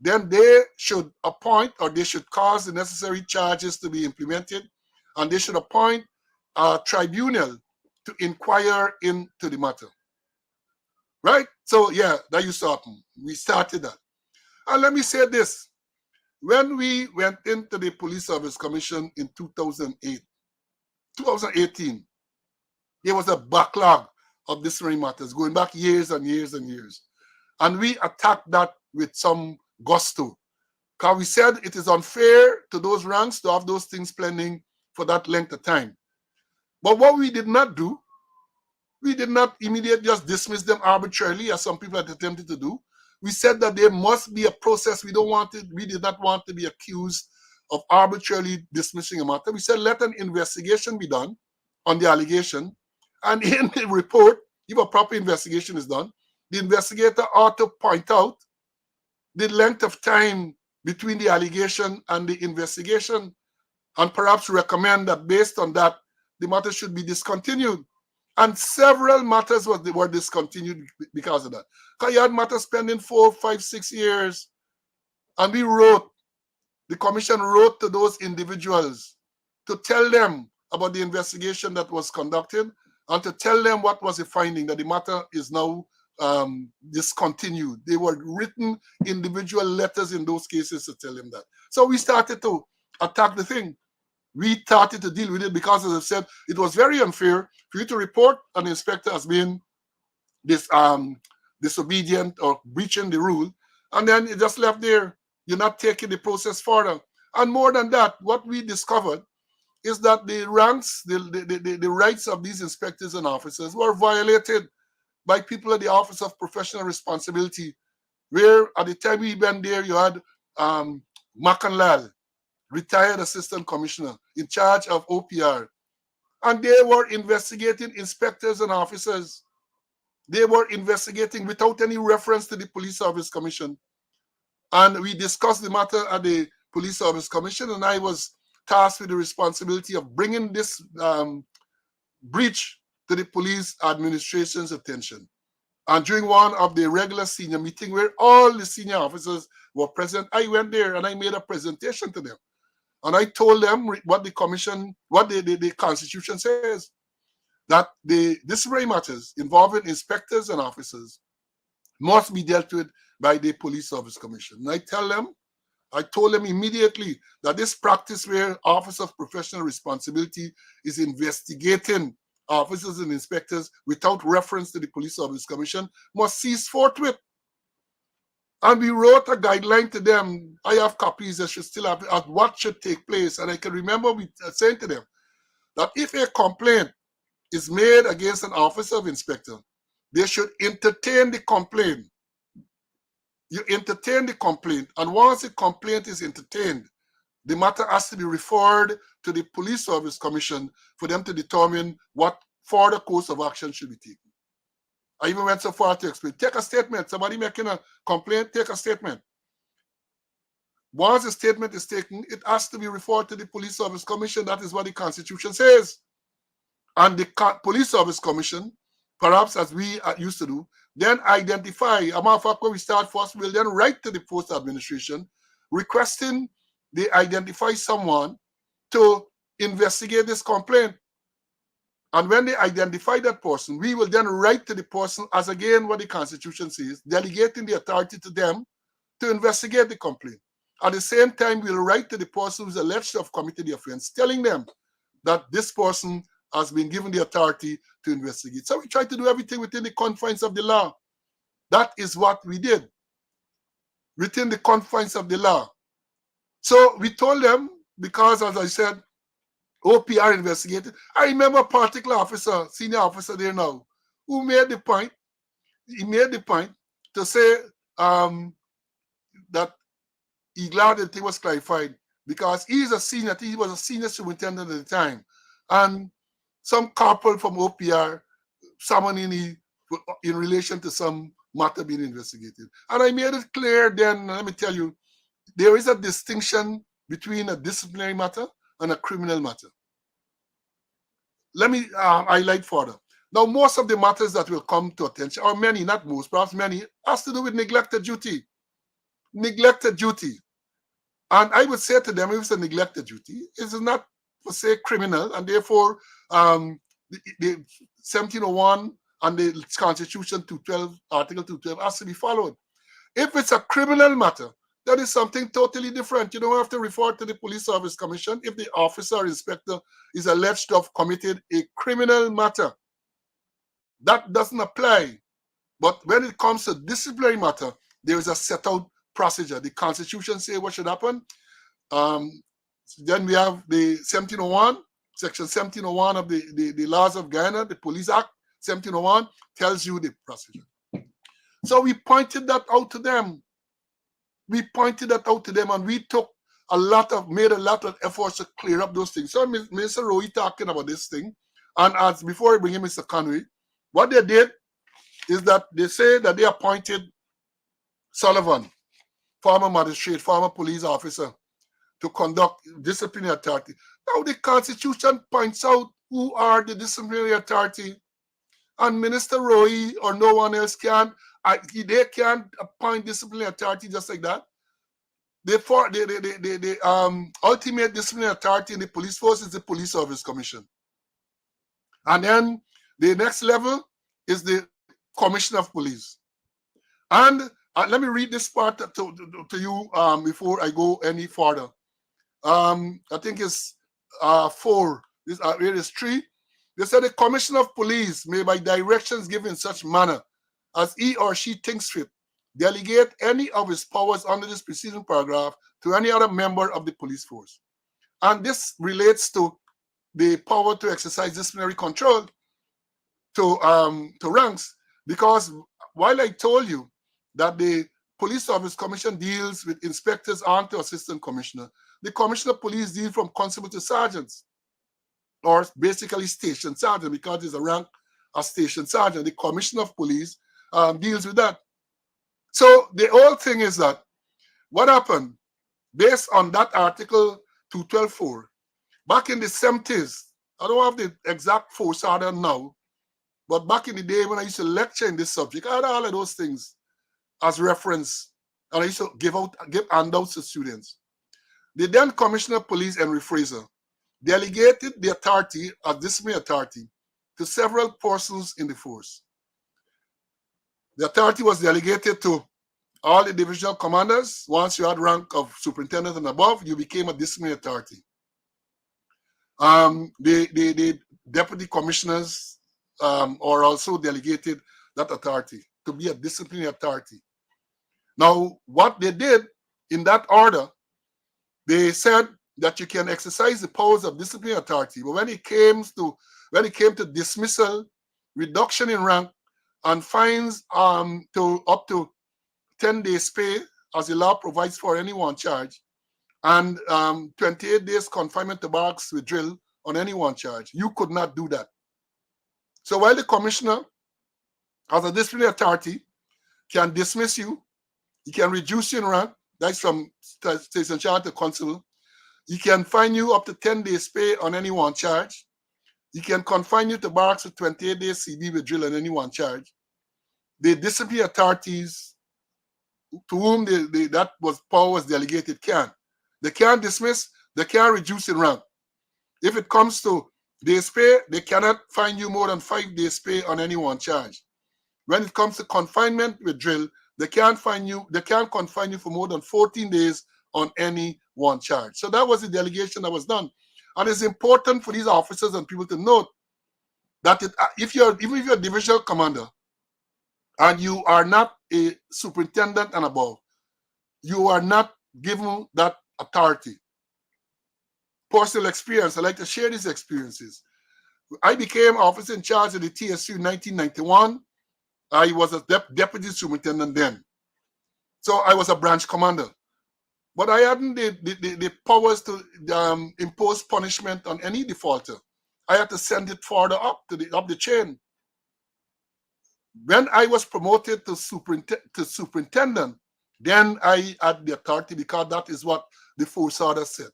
then they should appoint, or they should cause the necessary charges to be implemented, and they should appoint a tribunal to inquire into the matter. Right? So yeah, that used to happen. We started that. And let me say this. When we went into the Police Service Commission in 2018, there was a backlog of disciplinary matters going back years and years and years. And we attacked that with some gusto. Because we said it is unfair to those ranks to have those things pending for that length of time. But what we did not do, we did not immediately just dismiss them arbitrarily, as some people had attempted to do. We said that there must be a process. We did not want to be accused of arbitrarily dismissing a matter. We said let an investigation be done on the allegation. And in the report, if a proper investigation is done, the investigator ought to point out the length of time between the allegation and the investigation, and perhaps recommend that based on that, the matter should be discontinued. And several matters were discontinued because of that. Because you had matters pending 4, 5, 6 years. And the commission wrote to those individuals to tell them about the investigation that was conducted and to tell them what was the finding, that the matter is now discontinued. They were written individual letters in those cases to tell them that. So we started to attack the thing. we started to deal with it because, as I said, it was very unfair for you to report an inspector as being disobedient or breaching the rule, and then it just left there. You're not taking the process further. And more than that, what we discovered is that the ranks, the rights of these inspectors and officers were violated by people at the Office of Professional Responsibility, where at the time we went there, you had Makanlal, retired assistant commissioner in charge of OPR, and they were investigating inspectors and officers. They were investigating without any reference to the Police Service Commission. And we discussed the matter at the Police Service Commission, and I was tasked with the responsibility of bringing this breach to the police administration's attention. And during one of the regular senior meeting where all the senior officers were present, I went there and I made a presentation to them. And I told them what the commission, what the Constitution says, that the disciplinary matters involving inspectors and officers must be dealt with by the Police Service Commission. And I told them immediately that this practice where Office of Professional Responsibility is investigating officers and inspectors without reference to the Police Service Commission must cease forthwith. And we wrote a guideline to them. I have copies that should still have at what should take place. And I can remember we saying to them that if a complaint is made against an officer of inspector, they should entertain the complaint. You entertain the complaint, and once the complaint is entertained, the matter has to be referred to the Police Service Commission for them to determine what further course of action should be taken. I even went so far to explain, take a statement. Somebody making a complaint, take a statement. Once a statement is taken, it has to be referred to the Police Service Commission. That is what the Constitution says. And the Police Service Commission, perhaps as we used to do, then identify, a matter of fact, when we start first, we'll then write to the Post Administration requesting they identify someone to investigate this complaint. And when they identify that person, we will then write to the person, as again what the Constitution says, delegating the authority to them to investigate the complaint. At the same time, we'll write to the person who's alleged to have committed the offense, telling them that this person has been given the authority to investigate. So we try to do everything within the confines of the law. That is what we did, within the confines of the law. So we told them, because as I said, OPR investigated. I remember a particular officer, senior officer there now, who made the point, he made the point to say that he glad that thing was clarified because he was a senior superintendent at the time. And some corporal from OPR summoned in relation to some matter being investigated. And I made it clear then, let me tell you, there is a distinction between a disciplinary matter and a criminal matter. Let me highlight further. Now, most of the matters that will come to attention, or many, not most, perhaps many, has to do with neglected duty. Neglected duty. And I would say to them, if it's a neglected duty, it's not per se criminal, and therefore the 1701 and the Constitution 212, Article 212 has to be followed. If it's a criminal matter, that is something totally different. You don't have to refer to the Police Service Commission if the officer or inspector is alleged to have committed a criminal matter. That doesn't apply. But when it comes to disciplinary matter, there is a set out procedure. The Constitution says what should happen. Then we have the 1701, Section 1701 of the laws of Guyana, the Police Act, 1701 tells you the procedure. So we pointed that out to them. We pointed that out to them, and we made a lot of efforts to clear up those things. So Mr. Roy talking about this thing, and as before I bring in Mr. Conway, what they did is that they say that they appointed Sullivan, former magistrate, former police officer, to conduct disciplinary authority. Now the Constitution points out who are the disciplinary authority, and Minister Roy or no one else can. They can't appoint disciplinary authority just like that. The ultimate disciplinary authority in the police force is the Police Service Commission. And then the next level is the Commissioner of Police. And let me read this part to you before I go any further. I think it's 4, here is 3. They said the commissioner of police may, by directions given in such manner as he or she thinks fit, delegate any of his powers under this preceding paragraph to any other member of the police force. And this relates to the power to exercise disciplinary control to ranks, because while I told you that the police office commission deals with inspectors and to assistant commissioner, the commissioner of police deals from constable to sergeants, or basically station sergeant, because there's a rank as station sergeant. The commissioner of police deals with that. So the whole thing is that what happened based on that article 212.4 back in the 70s. I don't have the exact force order now, but back in the day when I used to lecture in this subject, I had all of those things as reference, and I used to give handouts to students. The then Commissioner of Police, Henry Fraser, delegated the authority, a disciplinary authority, to several persons in the force. The authority was delegated to all the divisional commanders. Once you had rank of superintendent and above, you became a disciplinary authority. The deputy commissioners are also delegated that authority to be a disciplinary authority. Now, what they did in that order, they said that you can exercise the powers of disciplinary authority, but when it came to dismissal, reduction in rank, and fines to up to 10 days pay, as the law provides for anyone charged, and 28 days confinement to barracks with drill on anyone charged, you could not do that. So while the commissioner, as a disciplinary authority, can dismiss you, he can reduce you in rank, that's from station charge to constable. He can fine you up to 10 days pay on anyone charged. He can confine you to barracks with 28 days CB with drill on anyone charged. The disciplinary authorities to whom that power was delegated can. They can't dismiss, they can't reduce in rank. If it comes to days pay, they cannot fine you more than 5 days pay on anyone charged. When it comes to confinement with drill, they can't confine you for more than 14 days on any one charge. So that was the delegation that was done. And it's important for these officers and people to note that even if you're a divisional commander and you are not a superintendent and above, you are not given that authority. Personal experience, I like to share these experiences. I became officer in charge of the TSU in 1991. I was a deputy superintendent then. So I was a branch commander. But I hadn't the powers to impose punishment on any defaulter. I had to send it further up the chain. When I was promoted to superintendent, then I had the authority, because that is what the force order said.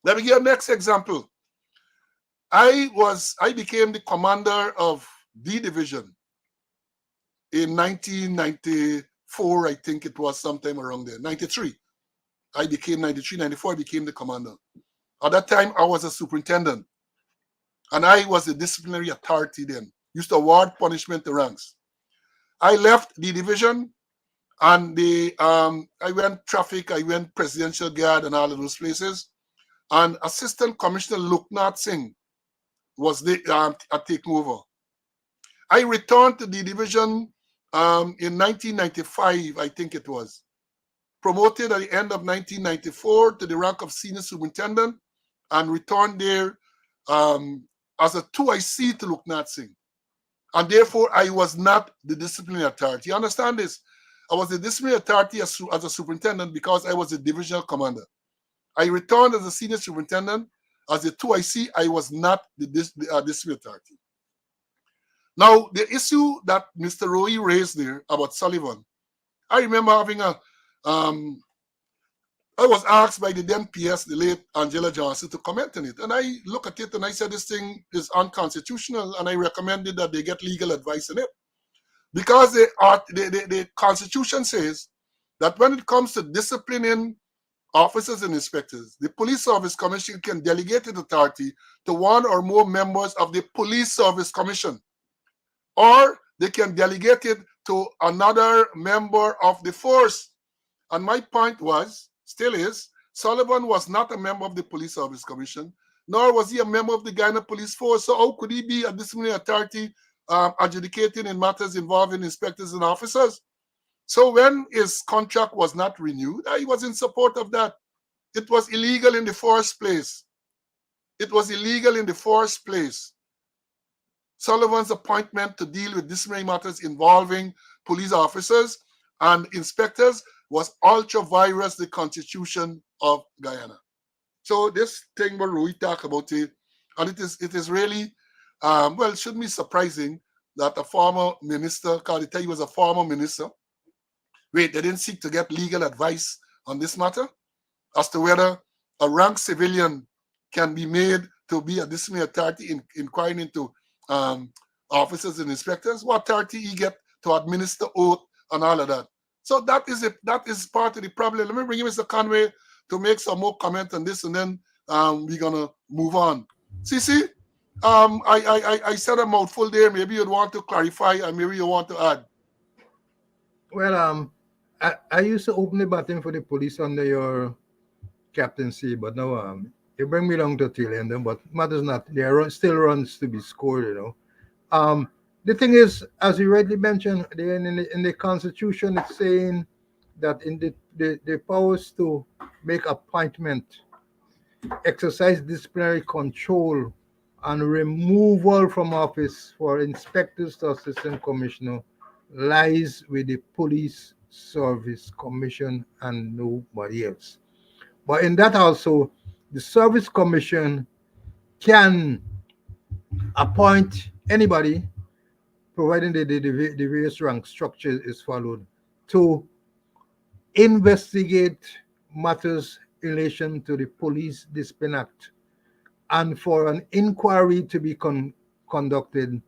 Let me give a next example. I became the commander of D division in 1994, I think it was sometime around there, 93. I became 93, 94, I became the commander. At that time, I was a superintendent, and I was the disciplinary authority then, used to award punishment to ranks. I left the division, and I went traffic, I went presidential guard and all of those places, and Assistant Commissioner Loknath Singh was taking over. I returned to the division in 1995, I think it was. Promoted at the end of 1994 to the rank of senior superintendent, and returned there as a 2IC to Loknath Singh. And therefore, I was not the disciplinary authority. You understand this? I was the disciplinary authority as a superintendent because I was the divisional commander. I returned as a senior superintendent. As a 2IC, I was not the disciplinary authority. Now, the issue that Mr. Roy raised there about Sullivan, I remember having I was asked by the then PS, the late Angela Johnson, to comment on it. And I look at it and I said, this thing is unconstitutional, and I recommended that they get legal advice on it. Because the Constitution says that when it comes to disciplining officers and inspectors, the Police Service Commission can delegate its authority to one or more members of the Police Service Commission, or they can delegate it to another member of the force. And my point was, still is, Sullivan was not a member of the Police Service Commission, nor was he a member of the Guyana Police Force. So how could he be a disciplinary authority adjudicating in matters involving inspectors and officers? So when his contract was not renewed, he was in support of that. It was illegal in the first place. It was illegal in the first place. Sullivan's appointment to deal with disciplinary matters involving police officers and inspectors was ultra-virus the Constitution of Guyana. So this thing where we talk about it, and it is really, well, it shouldn't be surprising that a former minister, because he was a former minister, they didn't seek to get legal advice on this matter as to whether a rank civilian can be made to be a disciplinary authority inquiring into officers and inspectors. What authority he get to administer oath and all of that? So that is part of the problem. Let me bring you Mr. Conway to make some more comment on this, and then we're gonna move on. CC, I said a mouthful there. Maybe you'd want to clarify, and maybe you want to add. Well, I used to open the batting for the police under your captaincy, but now you bring me along to tail end, but matters not. There still runs to be scored, you know. The thing is, as you rightly mentioned, in the Constitution, it's saying that in the powers to make appointment, exercise disciplinary control, and removal from office for inspectors to assistant commissioner lies with the Police Service Commission and nobody else. But in that also, the Service Commission can appoint anybody, providing the various rank structure is followed, to investigate matters in relation to the Police Discipline Act, and for an inquiry to be conducted.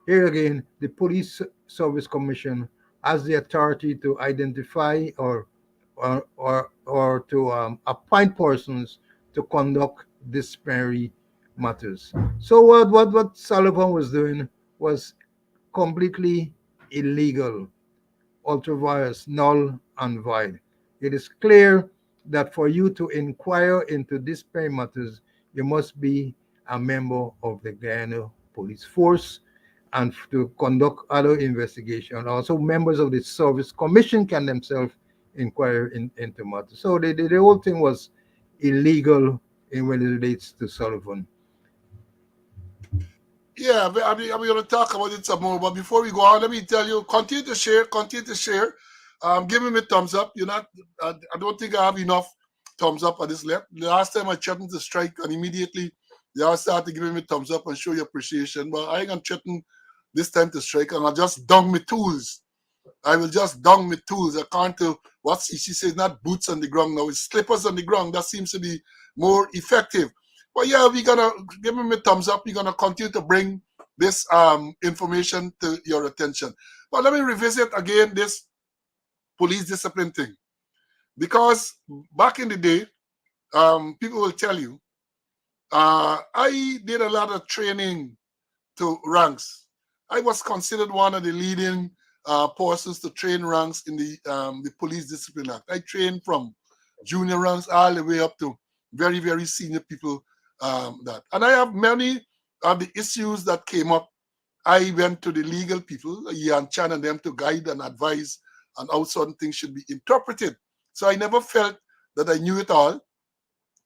Here again, the Police Service Commission has the authority to identify or to appoint persons to conduct disciplinary matters. So what Sullivan was doing was completely illegal, ultra-virus, null and void. It is clear that for you to inquire into disciplinary matters, you must be a member of the Guyana Police Force, and to conduct other investigation. Also, members of the Service Commission can themselves inquire into matters. So the whole thing was illegal in when it relates to Sullivan. Yeah, I mean, I'm going to talk about it some more. But before we go on, let me tell you, continue to share, give me a thumbs up. I don't think I have enough thumbs up on this left. The last time I threatened to strike, and immediately they all started giving me thumbs up and show your appreciation. But I ain't going to threaten this time to strike, and I'll just dung my tools. I will just dung my tools. I can't tell what she says, not boots on the ground now, it's slippers on the ground. That seems to be more effective. But yeah, we're gonna give me a thumbs up. We're gonna continue to bring this information to your attention. But let me revisit again this police discipline thing, because back in the day, people will tell you, I did a lot of training to ranks. I was considered one of the leading persons to train ranks in the Police Discipline Act. I trained from junior ranks all the way up to very, very senior people. And I have many of the issues that came up. I went to the legal people, Yan Chan and them, to guide and advise on how certain things should be interpreted. So I never felt that I knew it all.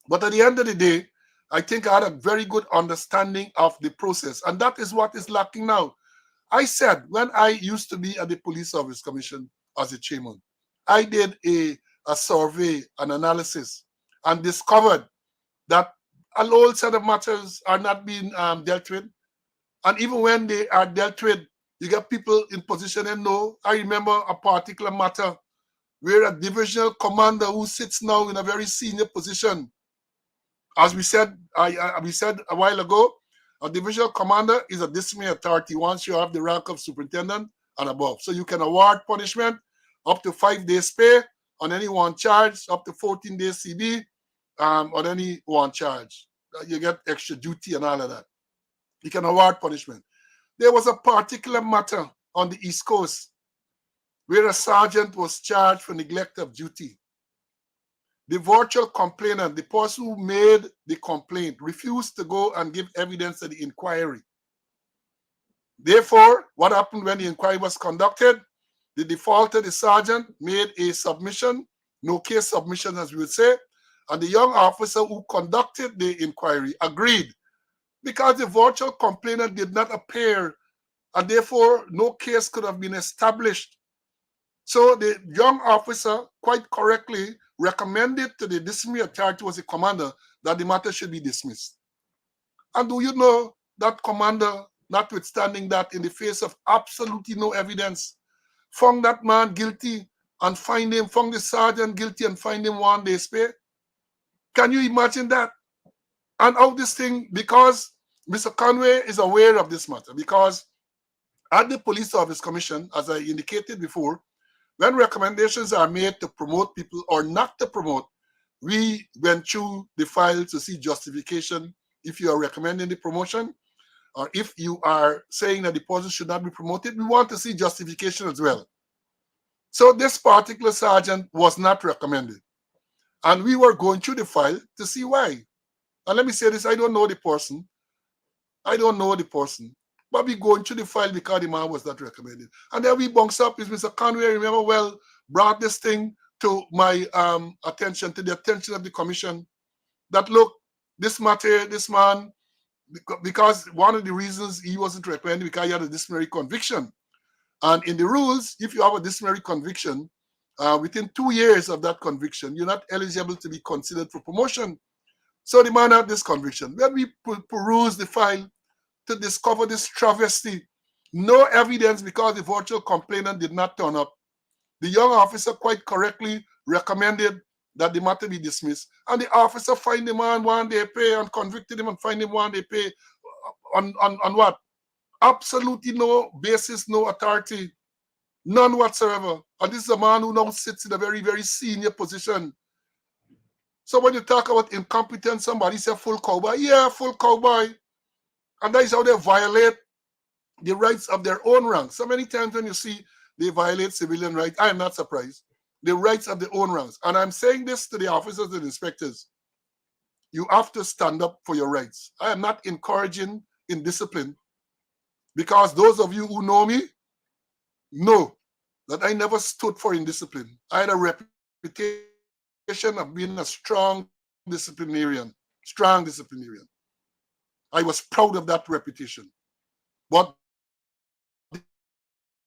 But at the end of the day, I think I had a very good understanding of the process. And that is what is lacking now. I said, when I used to be at the Police Service Commission as a chairman, I did a survey, an analysis, and discovered that a whole set of matters are not being dealt with. And even when they are dealt with, you get people in position and know. I remember a particular matter where a divisional commander who sits now in a very senior position, as we said a while ago, a divisional commander is a disciplinary authority once you have the rank of superintendent and above. So you can award punishment up to 5 days pay on any one charge, up to 14 days CB on any one charge. You get extra duty and all of that. You can award punishment. There was a particular matter on the East Coast where a sergeant was charged for neglect of duty. The virtual complainant, the person who made the complaint, refused to go and give evidence at the inquiry. Therefore, what happened when the inquiry was conducted? The defaulter, the sergeant, made a submission, no case submission as we would say, and the young officer who conducted the inquiry agreed because the virtual complainant did not appear and therefore no case could have been established. So the young officer quite correctly recommended to the disciplinary authority, who was the commander, that the matter should be dismissed. And do you know that commander, notwithstanding that, in the face of absolutely no evidence, found that man guilty and found the sergeant guilty and fined him 1 day's pay? Can you imagine that? And all this thing, because Mr. Conway is aware of this matter, because at the Police Service Commission, as I indicated before, when recommendations are made to promote people or not to promote, we went through the file to see justification if you are recommending the promotion, or if you are saying that the person should not be promoted. We want to see justification as well. So this particular sergeant was not recommended. And we were going through the file to see why. And let me say this, I don't know the person. But we going through the file because the man was not recommended. And then we bunks up is Mr. Conway, remember well, brought this thing to my attention, to the attention of the commission, that look, this matter, this man, because one of the reasons he wasn't recommended because he had a disciplinary conviction. And in the rules, if you have a disciplinary conviction, within 2 years of that conviction, you're not eligible to be considered for promotion. So the man had this conviction. When we peruse the file to discover this travesty, no evidence because the virtual complainant did not turn up, the young officer quite correctly recommended that the matter be dismissed. And the officer fined the man 1 day pay and convicted him and fined him 1 day pay on what? Absolutely no basis, no authority, none whatsoever. And this is a man who now sits in a very, very senior position. So when you talk about incompetence, somebody say full cowboy. Yeah, full cowboy. And that is how they violate the rights of their own ranks. So many times when you see they violate civilian rights, I am not surprised. The rights of their own ranks. And I'm saying this to the officers and inspectors. You have to stand up for your rights. I am not encouraging indiscipline, because those of you who know me know that I never stood for indiscipline. I had a reputation of being a strong disciplinarian. I was proud of that reputation. But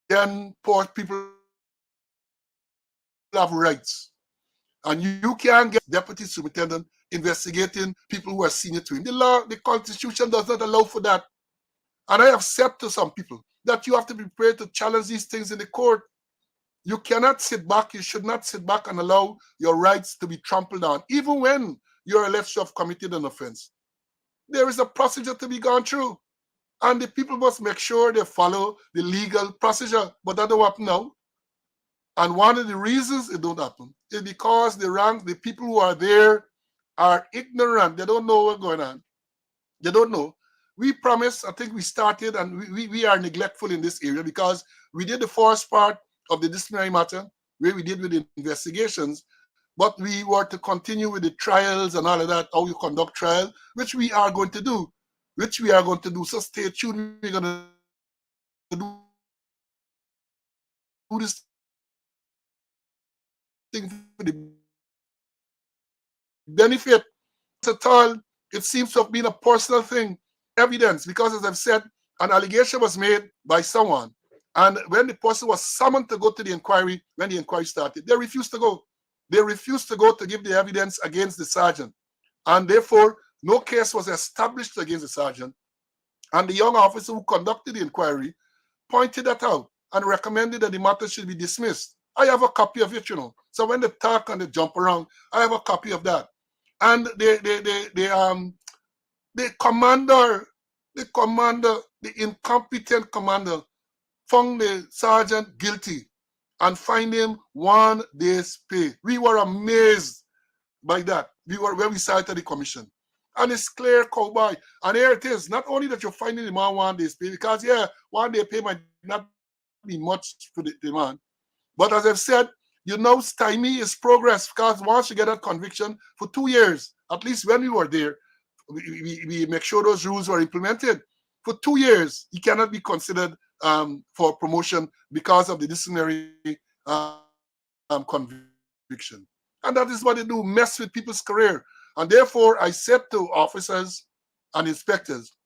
then poor people have rights. And you can't get deputy superintendent investigating people who are senior to him. The law, the constitution does not allow for that. And I have said to some people that you have to be prepared to challenge these things in the court. You cannot sit back, you should not sit back and allow your rights to be trampled on, even when you're alleged to have committed an offense. There is a procedure to be gone through, and the people must make sure they follow the legal procedure. But that don't happen now. And one of the reasons it don't happen is because the people who are there are ignorant. They don't know what's going on. They don't know. We promised, I think we started, and we are neglectful in this area because we did the first part of the disciplinary matter, where we did with the investigations, but we were to continue with the trials and all of that, how you conduct trial, which we are going to do. So stay tuned. We're going to do this thing for the benefit. At all, it seems to have been a personal thing. Evidence, because as I've said, an allegation was made by someone, and when the person was summoned to go to the inquiry, when the inquiry started, they refused to go. They refused to go to give the evidence against the sergeant, and therefore no case was established against the sergeant. And the young officer who conducted the inquiry pointed that out and recommended that the matter should be dismissed. I have a copy of it, So when they talk and they jump around, I have a copy of that. And the incompetent commander, found the sergeant guilty and fined him 1 day's pay. We were amazed by that. When we cited the commission. And it's clear, cowboy. And here it is. Not only that you're finding the man 1 day's pay, because 1 day pay might not be much for the man. But as I've said, you now stymie his progress, because once you get a conviction for 2 years, at least when we were there, we make sure those rules were implemented. For 2 years, he cannot be considered for promotion because of the disciplinary conviction. And that is what they do, mess with people's career. And therefore, I said to officers and inspectors,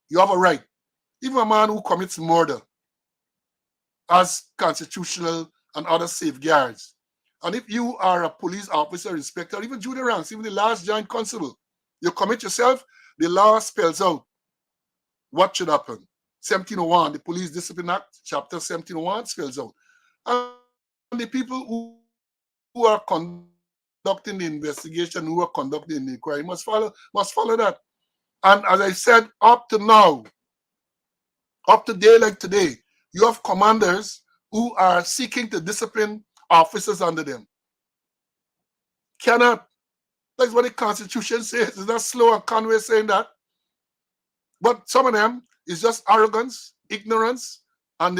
you have a right. Even a man who commits murder has constitutional and other safeguards. And if you are a police officer, inspector, even junior ranks, even the last joint constable, you commit yourself, the law spells out what should happen. 1701, the Police Discipline Act, chapter 1701 spells out. And the people who are conducting the investigation, who are conducting the inquiry must follow that. And as I said, up to day like today, you have commanders who are seeking to discipline officers under them. Cannot. That's what the Constitution says. Is that Slow and Conway saying that? But some of them is just arrogance, ignorance, and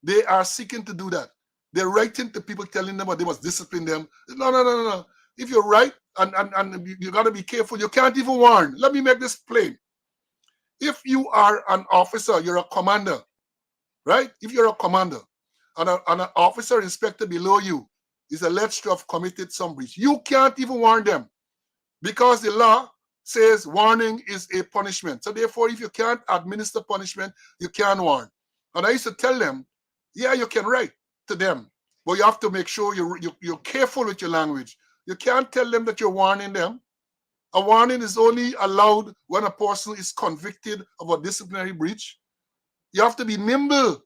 they are seeking to do that. They're writing to people telling them that they must discipline them. No, no, no, no, no. If you're right, and you got to be careful, you can't even warn. Let me make this plain. If you are an officer, you're a commander, right? If you're a commander, and an officer inspector below you is alleged to have committed some breach, you can't even warn them, because the law says warning is a punishment. So therefore, if you can't administer punishment, you can't warn. And I used to tell them, yeah, you can write to them, but you have to make sure you're careful with your language. You can't tell them that you're warning them. A warning is only allowed when a person is convicted of a disciplinary breach. You have to be nimble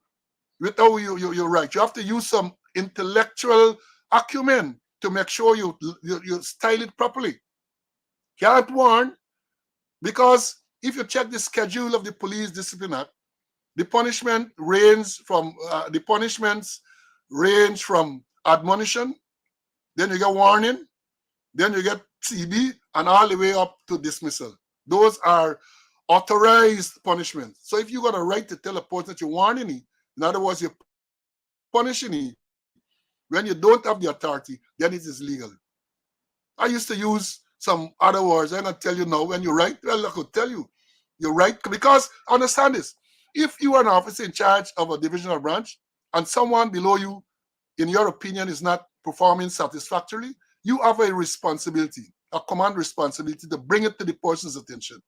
with how you write. You have to use some intellectual acumen to make sure you style it properly. Can't warn, because if you check the schedule of the Police Discipline Act, the punishments range from admonition, then you get warning, then you get TB, and all the way up to dismissal. Those are authorized punishments. So if you got a right to tell a person that you're warning him, in other words, you're punishing him, when you don't have the authority, then it is legal. I used to use some other words. I'm going to tell you now, when you write, well, I could tell you, you're right, because understand this. If you are an officer in charge of a divisional branch and someone below you, in your opinion, is not performing satisfactorily, you have a responsibility, a command responsibility, to bring it to the person's attention.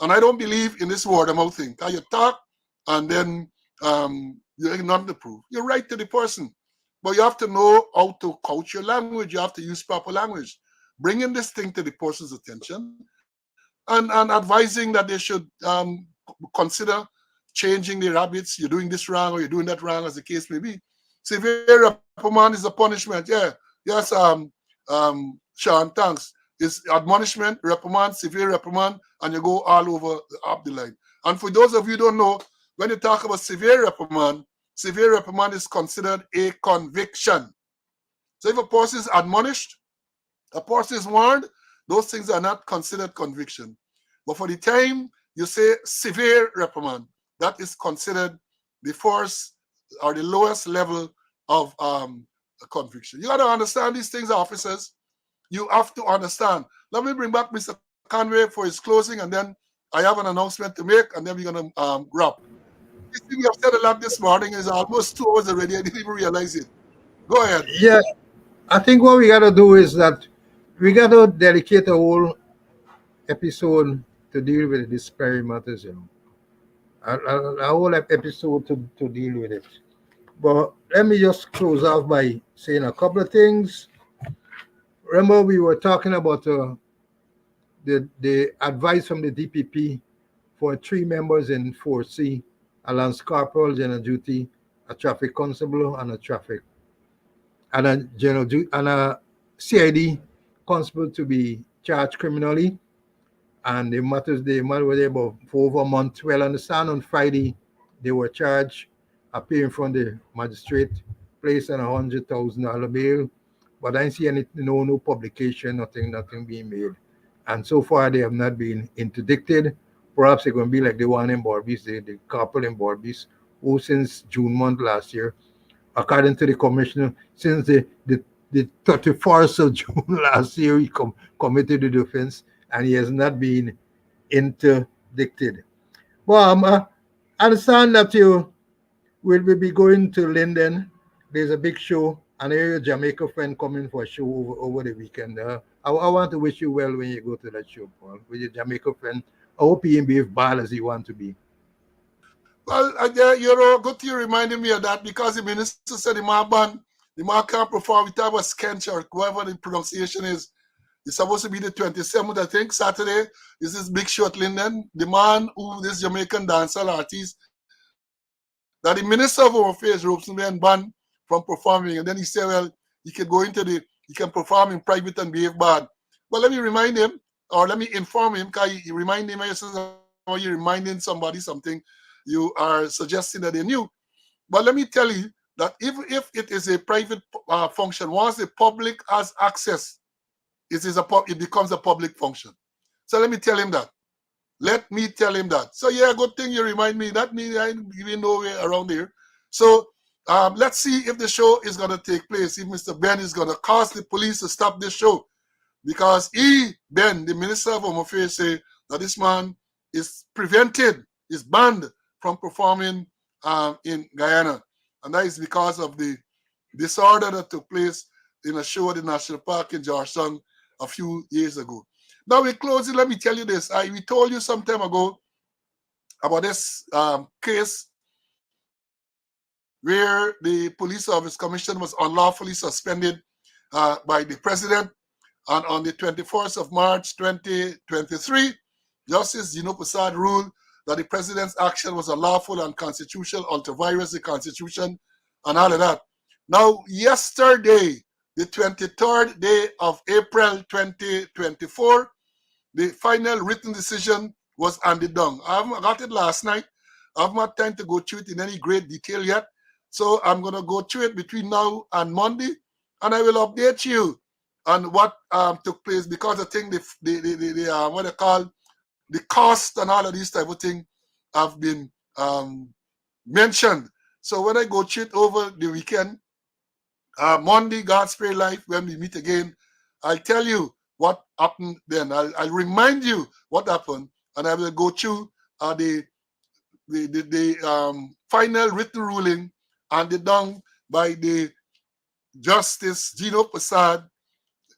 And I don't believe in this word of mouth thing. You talk and then you have nothing to prove. You're right to the person, but you have to know how to couch your language. You have to use proper language. Bringing this thing to the person's attention and advising that they should consider changing their habits. You're doing this wrong or you're doing that wrong, as the case may be. Severe reprimand is a punishment. Yeah. Yes, Sean, thanks. It's admonishment, reprimand, severe reprimand, and you go all over up the line. And for those of you who don't know, when you talk about severe reprimand is considered a conviction. So if a person is admonished, a person is warned, those things are not considered conviction. But for the time you say severe reprimand, that is considered the first or the lowest level of a conviction. You got to understand these things, officers. You have to understand. Let me bring back Mr. Conway for his closing, and then I have an announcement to make, and then we're going to wrap. This thing we have said a lot this morning is almost 2 hours already. I didn't even realize it. Go ahead. Yeah, I think what we got to do is that we got to dedicate a whole episode to deal with these disparity matters, a whole episode to deal with it. But let me just close off by saying a couple of things. Remember, we were talking about the advice from the DPP for 3 members in 4C, a lance corporal, general duty, a traffic constable, and a traffic, and a general duty, and a CID constable to be charged criminally. And the matter were there about for over a month. Well, understand, on Friday they were charged, appearing from the magistrate, placed on $100,000 bail. But I didn't see any no publication, nothing being made. And so far they have not been interdicted. Perhaps they're going to be like the one in Borbis, the couple in Borbis, who since June month last year according to the commissioner, since the 31st of June last year, he committed the offense and he has not been interdicted. Well, I understand that you will be going to Linden. There's a big show, and I hear your Jamaica friend coming for a show over the weekend. I want to wish you well when you go to that show, Paul, with your Jamaica friend. I hope he be as bad as he want to be. Well, good you reminding me of that because the minister said the man can't perform without a Skench or whoever the pronunciation is. It's supposed to be the 27th, I think, Saturday. This is Big Show at Linden. The man who, this Jamaican dancehall artist, that the Minister of Home Affairs ropes him and banned from performing. And then he said, well, he can perform in private and behave bad. But let me remind him, or let me inform him, because you remind him, you're reminding somebody something you are suggesting that they knew. But let me tell you that if it is a private function, once the public has access, it becomes a public function. So let me tell him that. Let me tell him that. So yeah, good thing you remind me. That means I even know we're around here. So let's see if the show is going to take place. If Mr. Ben is going to cause the police to stop this show. Because Ben, the Minister of Home Affairs, say that this man is prevented, is banned from performing in Guyana. And that is because of the disorder that took place in a show at the National Park in Georgetown a few years ago. Now we close it. Let me tell you this. We told you some time ago about this case where the police service commission was unlawfully suspended by the president. And on the 21st of March 2023, Justice Gino Prasad ruled that the president's action was unlawful and constitutional, ultra-virus the Constitution, and all of that. Now, yesterday, the 23rd day of April 2024, the final written decision was handed down. I haven't got it last night. I haven't had time to go through it in any great detail yet. So I'm going to go through it between now and Monday, and I will update you on what took place, because I think the what they call the cost and all of these type of things have been mentioned. So when I go through it over the weekend, Monday, God spare life, when we meet again, I'll tell you what happened then. I'll remind you what happened, and I will go through the final written ruling handed down by the Justice Gino Prasad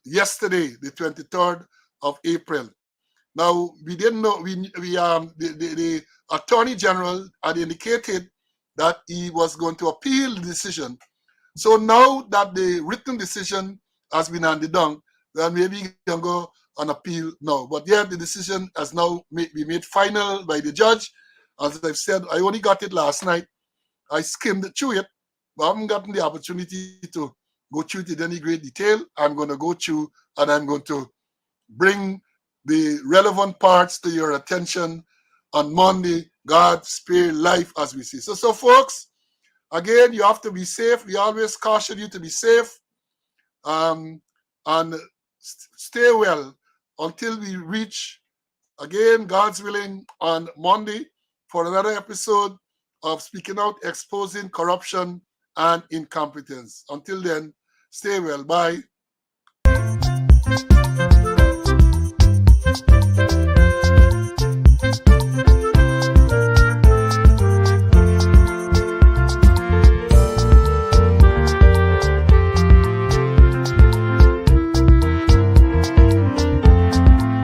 yesterday, the 23rd of April. Now, we didn't know, the Attorney General had indicated that he was going to appeal the decision. So now that the written decision has been handed down, then maybe you can go on appeal now. But yeah, the decision has now been made final by the judge. As I've said, I only got it last night. I skimmed through it, but I haven't gotten the opportunity to go through it in any great detail. I'm going to go through and I'm going to bring the relevant parts to your attention on Monday. God spare life, as we see. So folks, again, you have to be safe. We always caution you to be safe and stay well until we reach, again, God's willing, on Monday for another episode of Speaking Out, Exposing Corruption and Incompetence. Until then, stay well. Bye.